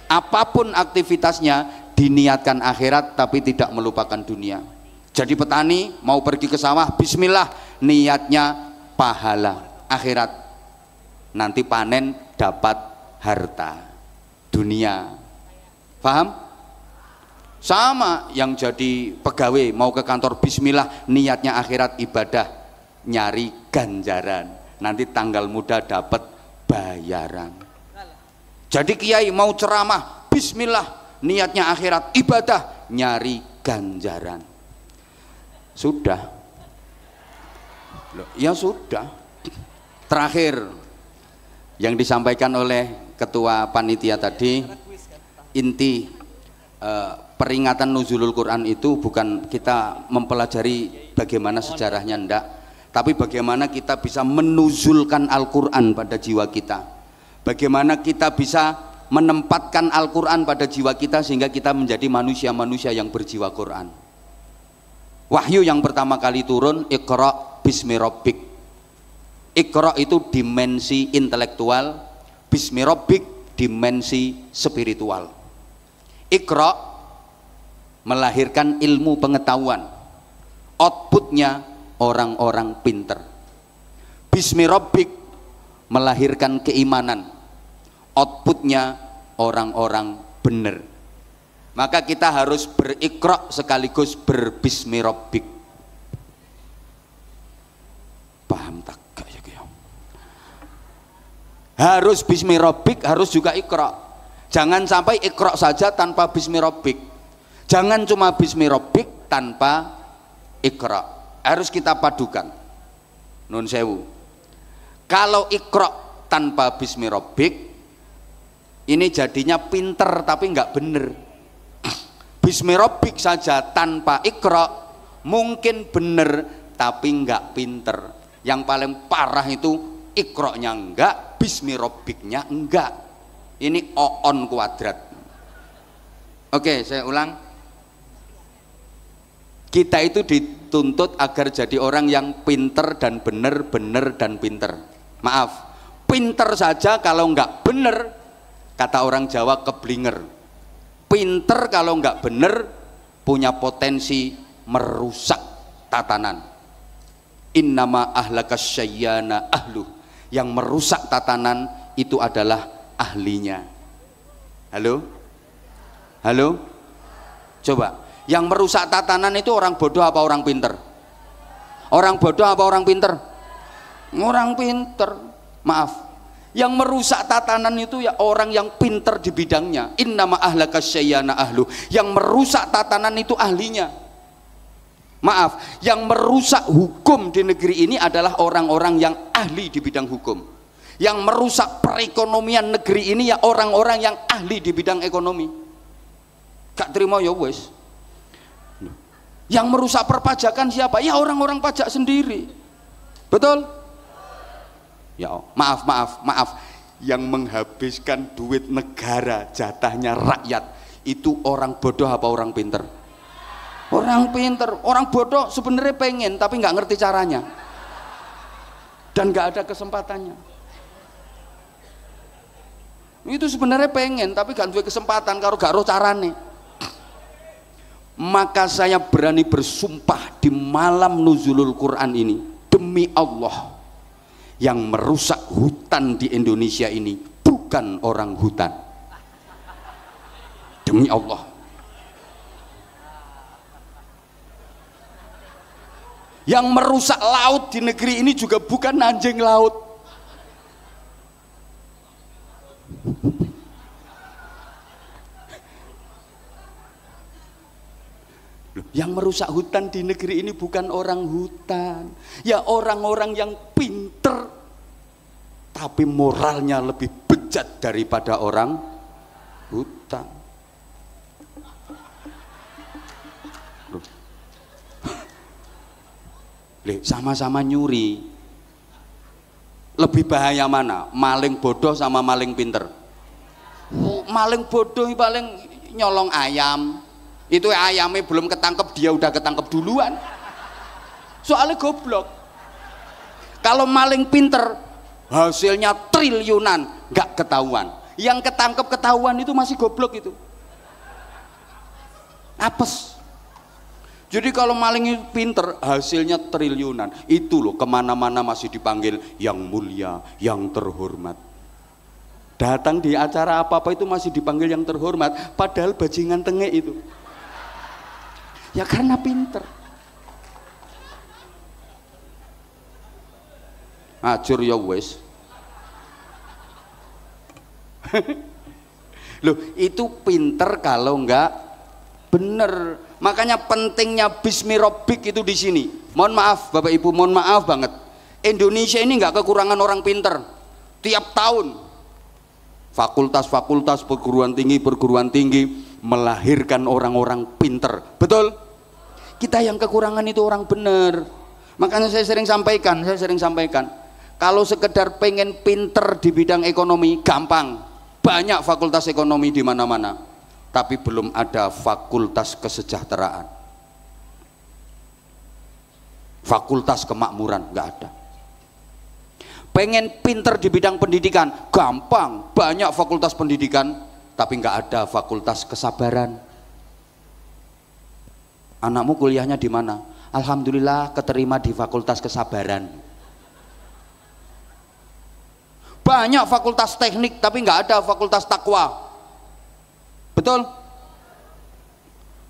Apapun aktivitasnya diniatkan akhirat tapi tidak melupakan dunia. Jadi petani mau pergi ke sawah, bismillah, niatnya pahala akhirat. Nanti panen dapat harta dunia. Paham? Sama yang jadi pegawai mau ke kantor, bismillah, niatnya akhirat, ibadah, nyari ganjaran. Nanti tanggal muda dapat bayaran. Jadi kiai mau ceramah, bismillah, niatnya akhirat, ibadah, nyari ganjaran. Sudah. Loh, ya sudah. Terakhir yang disampaikan oleh ketua panitia tadi, inti peringatan nuzulul Quran itu bukan kita mempelajari bagaimana sejarahnya, enggak, tapi bagaimana kita bisa menuzulkan Al-Quran pada jiwa kita, bagaimana kita bisa menempatkan Al-Quran pada jiwa kita sehingga kita menjadi manusia-manusia yang berjiwa Quran. Wahyu yang pertama kali turun, Iqra bismi rabbik. Iqra itu dimensi intelektual, bismi rabbik dimensi spiritual. Iqra melahirkan ilmu pengetahuan, outputnya orang-orang pinter. Bismi rabbik melahirkan keimanan, outputnya orang-orang benar. Maka kita harus berikra sekaligus berbismi rabbik. Paham tak ya? Harus bismi rabbik, harus juga ikra. Jangan sampai ikra saja tanpa bismi rabbik. Jangan cuma bismi rabbik tanpa ikra. Harus kita padukan. Nun sewu. Kalau ikra tanpa bismi rabbik, Ini jadinya pinter tapi nggak bener. Bismi Rabbik saja tanpa ikra mungkin bener tapi nggak pinter. Yang paling parah itu ikroknya enggak, Bismi Rabbiknya enggak. Ini oon kuadrat. Oke, saya ulang. Kita itu dituntut agar jadi orang yang pinter dan bener, bener dan pinter. Maaf, pinter saja kalau enggak bener, kata orang Jawa keblinger. Pinter kalau enggak bener punya potensi merusak tatanan. Innama ahlakas syayyana ahluh. Yang merusak tatanan itu adalah ahlinya. Halo? Halo? Coba, yang merusak tatanan itu orang bodoh apa orang pinter? Orang bodoh apa orang pinter? Orang pinter. Maaf, yang merusak tatanan itu ya orang yang pinter di bidangnya. Innama ahlakas syayyana ahluh. Yang merusak tatanan itu ahlinya. Maaf, yang merusak hukum di negeri ini adalah orang-orang yang ahli di bidang hukum. Yang merusak perekonomian negeri ini ya orang-orang yang ahli di bidang ekonomi. Gak terima ya wes. Yang merusak perpajakan siapa? Ya orang-orang pajak sendiri. Betul? Ya, maaf. Yang menghabiskan duit negara, jatahnya rakyat, itu orang bodoh apa orang pinter? Orang pinter. Orang bodoh sebenarnya pengen tapi nggak ngerti caranya dan nggak ada kesempatannya. Itu sebenarnya pengen tapi gak duwe kesempatan karo gak roh carane. Maka saya berani bersumpah di malam nuzulul Quran ini, demi Allah, yang merusak hutan di Indonesia ini bukan orang hutan. Demi Allah. Yang merusak laut di negeri ini juga bukan anjing laut. Yang merusak hutan di negeri ini bukan orang hutan, ya orang-orang yang pinter tapi moralnya lebih bejat daripada orang hutan. Sama-sama nyuri, lebih bahaya mana? Maling bodoh sama maling pinter? Maling bodoh paling nyolong ayam, itu ayamnya belum ketangkep dia udah ketangkep duluan, soalnya goblok. Kalau maling pinter hasilnya triliunan gak ketahuan, yang ketangkep ketahuan itu masih goblok, itu apes. Jadi kalau maling pinter hasilnya triliunan, itu loh kemana-mana masih dipanggil yang mulia, yang terhormat. Datang di acara apa-apa itu masih dipanggil yang terhormat, padahal bajingan tengek itu. Ya karena pinter. Acur ya wes. Loh itu pinter kalau enggak bener. Makanya pentingnya Bismi Rabbik itu di sini. Mohon maaf Bapak Ibu, mohon maaf banget. Indonesia ini nggak kekurangan orang pinter. Tiap tahun fakultas-fakultas perguruan tinggi melahirkan orang-orang pinter. Betul? Kita yang kekurangan itu orang bener. Makanya saya sering sampaikan, kalau sekedar pengen pinter di bidang ekonomi gampang. Banyak fakultas ekonomi di mana-mana. Tapi belum ada fakultas kesejahteraan, fakultas kemakmuran, nggak ada. Pengen pinter di bidang pendidikan gampang, banyak fakultas pendidikan, tapi nggak ada fakultas kesabaran. Anakmu kuliahnya di mana? Alhamdulillah keterima di fakultas kesabaran. Banyak fakultas teknik tapi nggak ada fakultas takwa. Betul?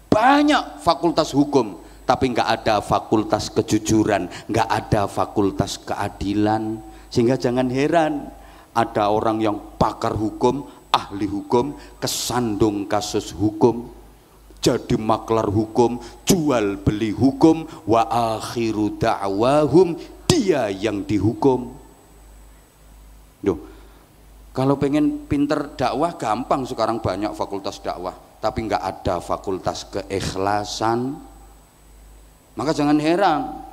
Banyak fakultas hukum tapi nggak ada fakultas kejujuran, nggak ada fakultas keadilan. Sehingga jangan heran ada orang yang pakar hukum, ahli hukum, kesandung kasus hukum, jadi maklar hukum, jual beli hukum, wa akhiru da'wahum, dia yang dihukum. Duh, Kalau pengen pinter dakwah gampang, sekarang banyak fakultas dakwah, tapi nggak ada fakultas keikhlasan. Maka jangan heran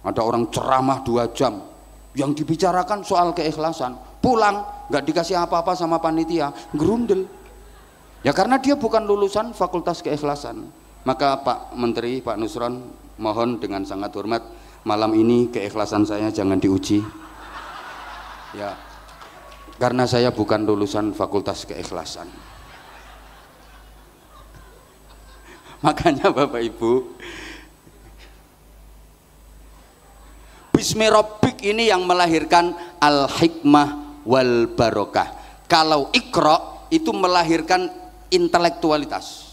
ada orang ceramah 2 jam yang dibicarakan soal keikhlasan, pulang nggak dikasih apa-apa sama panitia, gerundel. Ya karena dia bukan lulusan fakultas keikhlasan. Maka Pak Menteri, Pak Nusron, mohon dengan sangat hormat, malam ini keikhlasan saya jangan diuji. Ya, karena saya bukan lulusan fakultas keikhlasan. Makanya Bapak Ibu, Bismi Rabbik ini yang melahirkan al-hikmah wal barokah. Kalau Iqra itu melahirkan intelektualitas.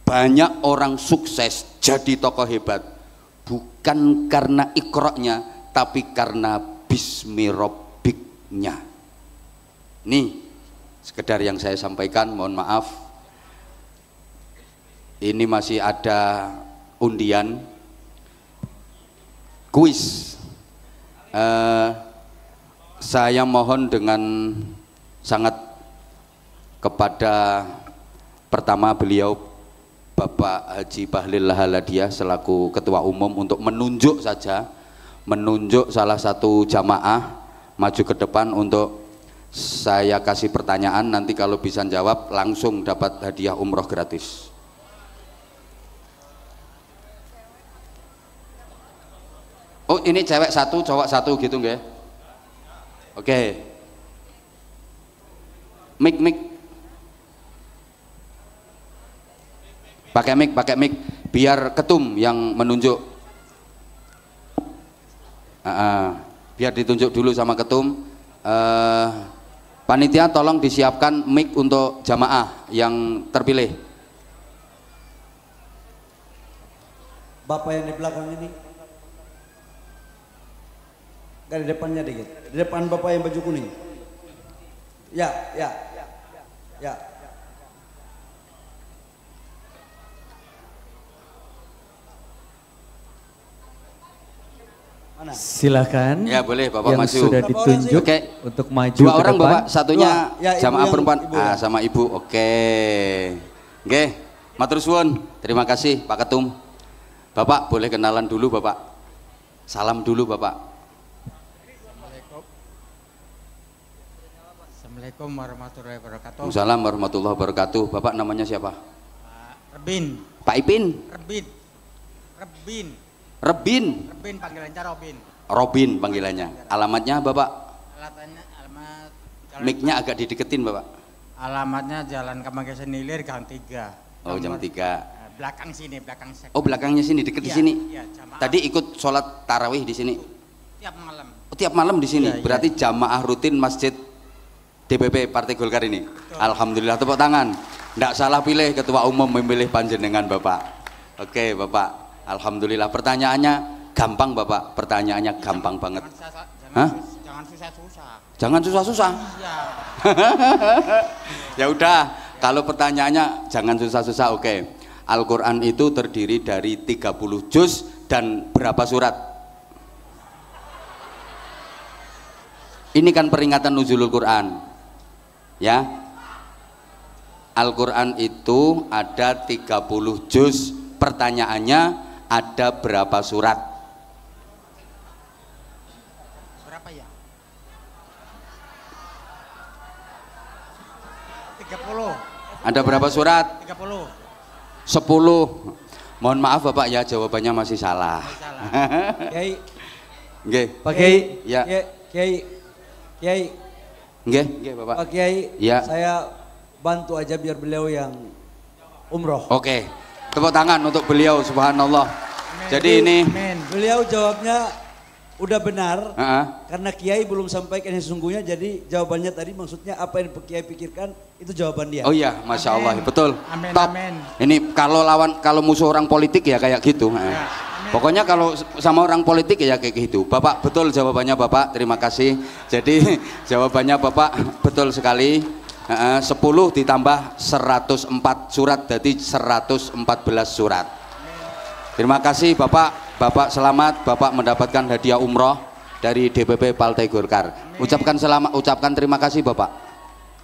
Banyak orang sukses jadi tokoh hebat bukan karena Iqra-nya, tapi karena Bismi Rabbiknya. Nih sekedar yang saya sampaikan, mohon maaf ini masih ada undian kuis. Saya mohon dengan sangat kepada pertama beliau Bapak Haji Bahlil Lahaladia selaku Ketua Umum untuk menunjuk salah satu jamaah maju ke depan untuk saya kasih pertanyaan, nanti kalau bisa jawab langsung dapat hadiah umroh gratis. Oh ini cewek 1 cowok 1 gitu nggak? Oke. Mik pakai mic biar ketum yang menunjuk. Biar ditunjuk dulu sama ketum. Panitia tolong disiapkan mic untuk jamaah yang terpilih. Bapak yang di belakang ini, nggak di depannya dikit, di depan bapak yang baju kuning. Ya. Mana? Silakan. Ya boleh Bapak yang maju. Sudah ditunjuk untuk maju 2 ke orang depan. Bapak, satunya ya, jamaah perempuan. ibu yang. Sama ibu. Oke. Oke. Matur suwun. Terima kasih Pak Ketum. Bapak boleh kenalan dulu Bapak. Salam dulu Bapak. Assalamualaikum warahmatullahi wabarakatuh. Waalaikumsalam warahmatullahi wabarakatuh. Bapak namanya siapa? Pak Rebin. Pak Ipin. Rebin Rebin. panggilannya Robin. Robin panggilannya. Alamatnya Bapak? Alamat Mic-nya agak dideketin Bapak. Alamatnya Jalan Kamanggasan Hilir Gang 3. Oh jam 3. Belakang sini, belakang sek. Oh belakangnya sini, deket di Iya, sini. iya, jamaah. Tadi ikut sholat tarawih di sini. Tiap malam. Oh, tiap malam di sini. Iya, iya. Berarti jamaah rutin Masjid DPP Partai Golkar ini. Betul. Alhamdulillah, tepuk tangan. Nggak salah pilih Ketua Umum memilih panjenengan Bapak. Oke Bapak. Alhamdulillah. Pertanyaannya gampang Bapak. Pertanyaannya gampang banget. Hah? Jangan susah-susah. Jangan susah-susah. Iya. Ya udah. Kalau pertanyaannya jangan susah-susah. Oke. Al-Quran itu terdiri dari 30 juz dan berapa surat? Ini kan peringatan nuzulul Quran. Ya. Al-Quran itu ada 30 juz. Pertanyaannya ada berapa surat? Berapa ya? 30. Ada berapa surat? 30. 10. Mohon maaf Bapak ya, jawabannya masih salah. Kiai, Nggih. Pak Kiai, Ya. Kiai, Nggih, Bapak. Pak Kiai, Ya. saya bantu aja biar beliau yang umroh. Oke. Tepuk tangan untuk beliau, subhanallah. Amin. Jadi ini Amin. Beliau jawabnya udah benar, Heeh. karena Kiai belum sampaikan yang sesungguhnya, jadi jawabannya tadi maksudnya apa yang Kiai pikirkan itu jawaban dia. Oh iya, masya Allah, Amin. betul. Amin, Top. amin. Ini kalau musuh orang politik ya kayak gitu. Ya, Pokoknya kalau sama orang politik ya kayak gitu. Bapak betul jawabannya Bapak. Terima kasih. Jadi jawabannya Bapak betul sekali. 10 ditambah 104 surat, jadi 114 surat. Terima kasih Bapak. Bapak selamat. Bapak mendapatkan hadiah umroh dari DPP Partai Golkar. Ucapkan terima kasih Bapak.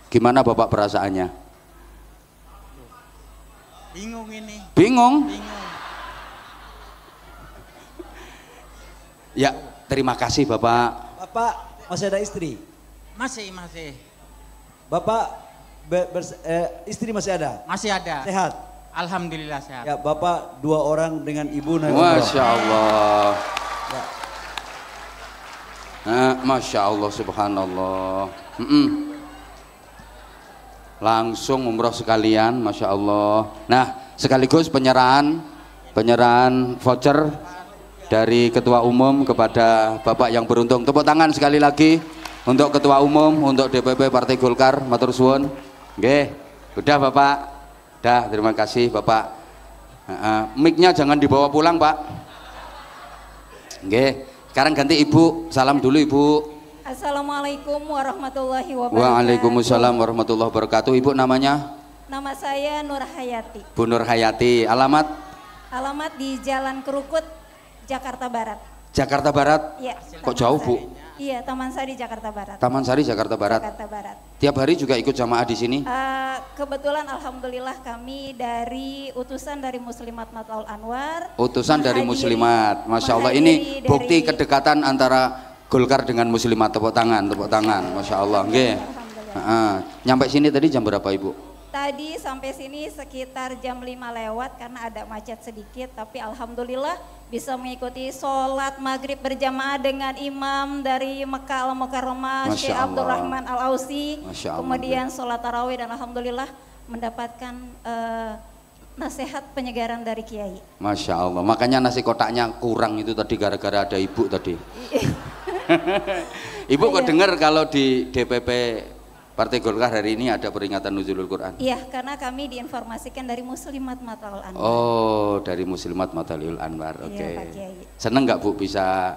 Gimana Bapak perasaannya? Bingung ini. Bingung? Bingung. Ya, terima kasih Bapak. Bapak masih ada istri? Masih. Bapak istri masih ada? Masih ada. Sehat? Alhamdulillah sehat. Ya, Bapak 2 orang dengan ibu naik Masya umroh. Allah. Ya. Masya Allah, subhanallah. Langsung umroh sekalian, Masya Allah. Nah, sekaligus penyerahan voucher dari Ketua Umum kepada Bapak yang beruntung. Tepuk tangan sekali lagi untuk Ketua Umum, untuk DPP Partai Golkar. Matur suwun. Nggih, udah Bapak. Dah, terima kasih Bapak. Mic-nya jangan dibawa pulang Pak. Nggih, sekarang ganti Ibu. Salam dulu Ibu. Assalamualaikum warahmatullahi wabarakatuh. Waalaikumsalam warahmatullahi wabarakatuh. Ibu namanya? Nama saya Nur Hayati. Bu Nur Hayati. Alamat? Alamat di Jalan Kerukut, Jakarta Barat. Jakarta Barat? Iya. Kok jauh Bu? Iya, Taman Sari Jakarta Barat. Taman Sari Jakarta Barat. Jakarta Barat. Tiap hari juga ikut jamaah di sini? Kebetulan alhamdulillah kami dari utusan dari Muslimat Matlaul Anwar. Utusan dari Muslimat. Masya Allah, ini bukti kedekatan antara Golkar dengan Muslimat. Tepuk tangan. Masya Allah. Nggih. Nyampe sini tadi jam berapa Ibu? Tadi sampai sini sekitar jam 5 lewat karena ada macet sedikit, tapi alhamdulillah bisa mengikuti sholat maghrib berjamaah dengan imam dari Mekah Al-Mukarramah Syekh Abdurrahman Al-Ausi, kemudian sholat tarawih dan alhamdulillah mendapatkan nasihat penyegaran dari Kiai. Masya Allah, makanya nasi kotaknya kurang itu tadi gara-gara ada Ibu tadi. Ibu kok dengar kalau di DPP Partai Golkar hari ini ada peringatan Nuzulul Quran? Iya, karena kami diinformasikan dari Muslimat Matlaul Anwar. Oh, dari Muslimat Matlaul Anwar. Oke. Iya, Pak Kiai. Seneng nggak Bu bisa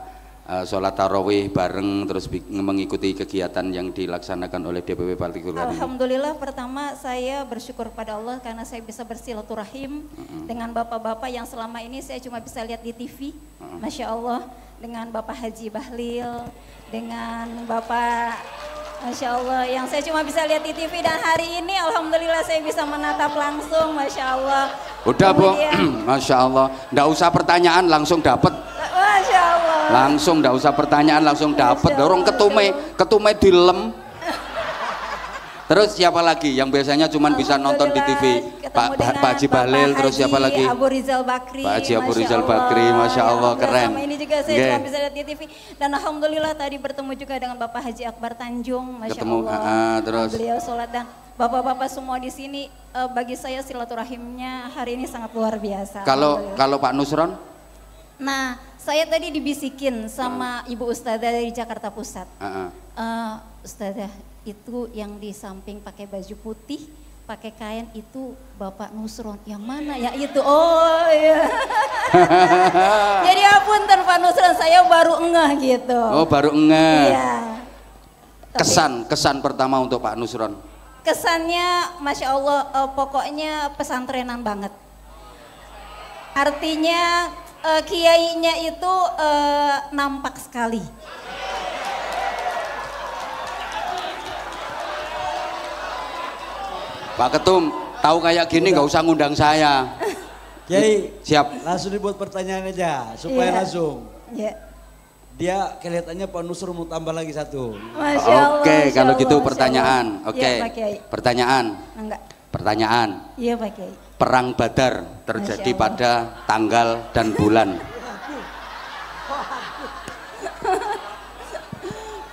sholat tarawih bareng terus mengikuti kegiatan yang dilaksanakan oleh DPP Partai Golkar ini? Alhamdulillah, pertama saya bersyukur pada Allah karena saya bisa bersilaturahim dengan bapak-bapak yang selama ini saya cuma bisa lihat di TV. Masya Allah, dengan Bapak Haji Bahlil, dengan Bapak Masya Allah, yang saya cuma bisa lihat di TV, dan hari ini alhamdulillah saya bisa menatap langsung, Masya Allah. Udah Bu, Masya Allah, nggak usah pertanyaan langsung dapat. Masya Allah. Langsung nggak usah pertanyaan langsung dapat. Dorong ketume dilem. Terus siapa lagi yang biasanya cuma bisa nonton di TV? Pak Haji Bahlil, terus siapa lagi? Abu Rizal Bakri. Pak Haji Abu Rizal Bakri, Masya Allah, keren. Sama ini juga saya cuma bisa lihat di TV, dan alhamdulillah tadi bertemu juga dengan Bapak Haji Akbar Tanjung, Masya Allah. Terus beliau sholat, dan bapak-bapak semua di sini, bagi saya silaturahimnya hari ini sangat luar biasa. Kalau Pak Nusron? Nah, saya tadi dibisikin sama Ibu Ustadzah dari Jakarta Pusat. Ustadzah, itu yang di samping pakai baju putih, pakai kain itu Bapak Nusron. Yang mana ya itu? Oh iya. Jadi apunten Pak Nusron, saya baru ngeh gitu. Oh, baru ngeh. Iya. Kesan pertama untuk Pak Nusron? Kesannya Masya Allah, pokoknya pesantrenan banget. Artinya kiainya itu nampak sekali. Pak Ketum, tahu kayak gini nggak usah ngundang saya. Kiai, siap. Langsung dibuat pertanyaan aja supaya langsung. Iya. Dia kelihatannya Pak Nusron mau tambah lagi satu. Masya Allah, Oke, Masya kalau Allah, gitu Masya pertanyaan. Allah. Oke. Iya, Pak Kiai. Pertanyaan. Enggak. Pertanyaan. Iya Pak Kiai. Perang Badar terjadi pada tanggal dan bulan.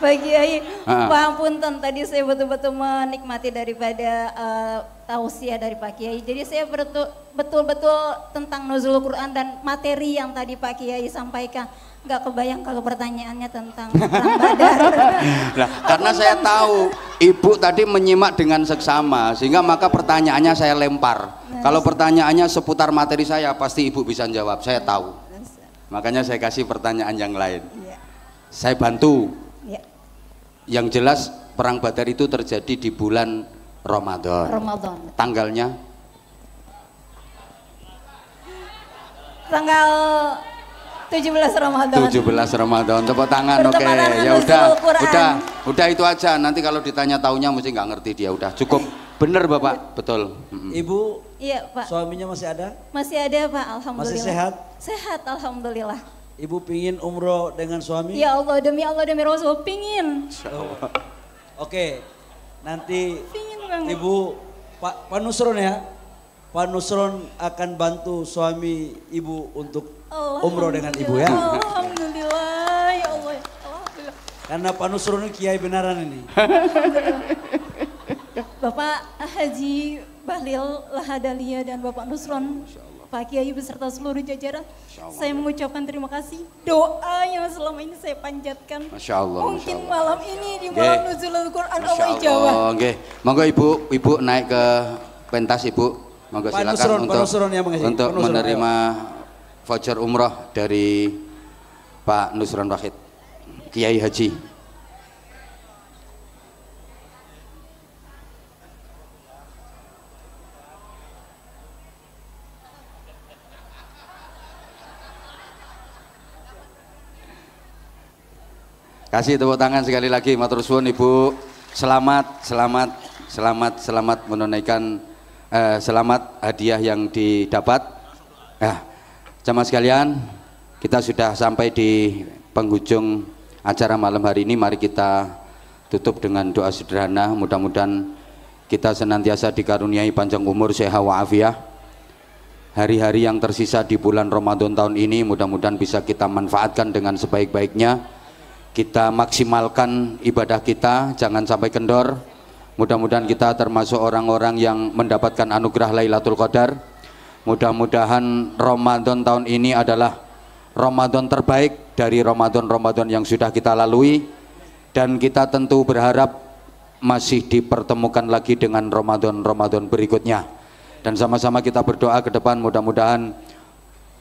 Pak Kiai, Pangapunten, tadi saya betul-betul menikmati daripada tausiah dari Pak Kiai. Jadi saya betul-betul tentang Nuzulul Quran dan materi yang tadi Pak Kiai sampaikan. Nggak kebayang kalau pertanyaannya tentang Perang Badar. Nah, karena saya tahu Ibu tadi menyimak dengan seksama, sehingga maka pertanyaannya saya lempar. Kalau pertanyaannya seputar materi saya, pasti Ibu bisa jawab, saya tahu. Makanya saya kasih pertanyaan yang lain. Saya bantu. Yang jelas Perang Badar itu terjadi di bulan Ramadan. Tanggal 17 Ramadan. 17 Ramadan. Tepuk tangan. Oke. Bertepatan Ya Nuzulul Quran. udah itu aja. Nanti kalau ditanya taunya mesti nggak ngerti dia. Udah cukup. Bener Bapak, betul. Ibu, Iya Pak. suaminya masih ada? Masih ada Pak, alhamdulillah. Masih sehat? Sehat, alhamdulillah. Ibu pingin umroh dengan suami? Ya Allah demi Rasul, pingin. Oke, nanti Pingin banget. Ibu, Pak Nusron ya. Pak Nusron akan bantu suami Ibu untuk umroh dengan Ibu ya. Alhamdulillah, ya Allah. Alhamdulillah. Karena Pak Nusron ini kiai benaran ini. Bapak Haji Bahlil Lahadalia dan Bapak Nusron, Pak Kiai beserta seluruh jajaran, saya mengucapkan terima kasih. Doa yang selama ini saya panjatkan. Masya Allah. Mungkin malam ini di malam Nuzulul Quran Allah ijabah. Oke, monggo Ibu naik ke pentas Ibu. Monggo Pak silakan Nusron yang mengasih. untuk Pak Nusron, menerima voucher umroh dari Pak Nusron Wahid, Kiai Haji. Kasih tepuk tangan sekali lagi, matur suwun Ibu. Selamat menunaikan selamat hadiah yang didapat. Jamaah sekalian, kita sudah sampai di penghujung acara malam hari ini. Mari kita tutup dengan doa sederhana. Mudah-mudahan kita senantiasa dikaruniai panjang umur, sehat wa'afiyah. Hari-hari yang tersisa di bulan Ramadan tahun ini mudah-mudahan bisa kita manfaatkan dengan sebaik-baiknya. Kita maksimalkan ibadah kita, jangan sampai kendor. Mudah-mudahan kita termasuk orang-orang yang mendapatkan anugerah Lailatul Qadar. Mudah-mudahan Ramadan tahun ini adalah Ramadan terbaik dari Ramadan-Ramadan yang sudah kita lalui. Dan kita tentu berharap masih dipertemukan lagi dengan Ramadan-Ramadan berikutnya. Dan sama-sama kita berdoa ke depan, mudah-mudahan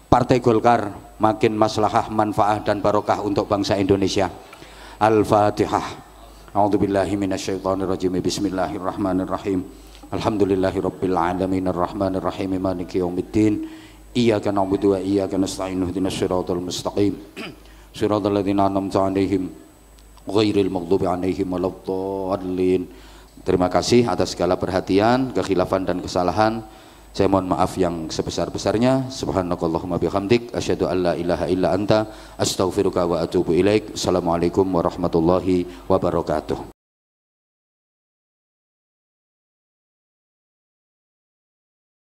Partai Golkar makin maslahah, manfaah dan barokah untuk bangsa Indonesia. Al-Fatihah. A'udzubillahi minasyaitonirrajim. Bismillahirrahmanirrahim. Alhamdulillahirabbil alamin arrahmanir rahim maliki yaumiddin. Iyyaka na'budu wa iyyaka nasta'in ihdinas siratal mustaqim. Siratal ladzina an'amta 'alaihim ghairil maghdubi 'alaihim waladdallin. Terima kasih atas segala perhatian, kekhilafan dan kesalahan. Saya mohon maaf yang sebesar-besarnya. Subhanakallahumma bihamdik asyhadu an la ilaha illa anta astaghfiruka wa atubu ilaik. Assalamualaikum warahmatullahi wabarakatuh.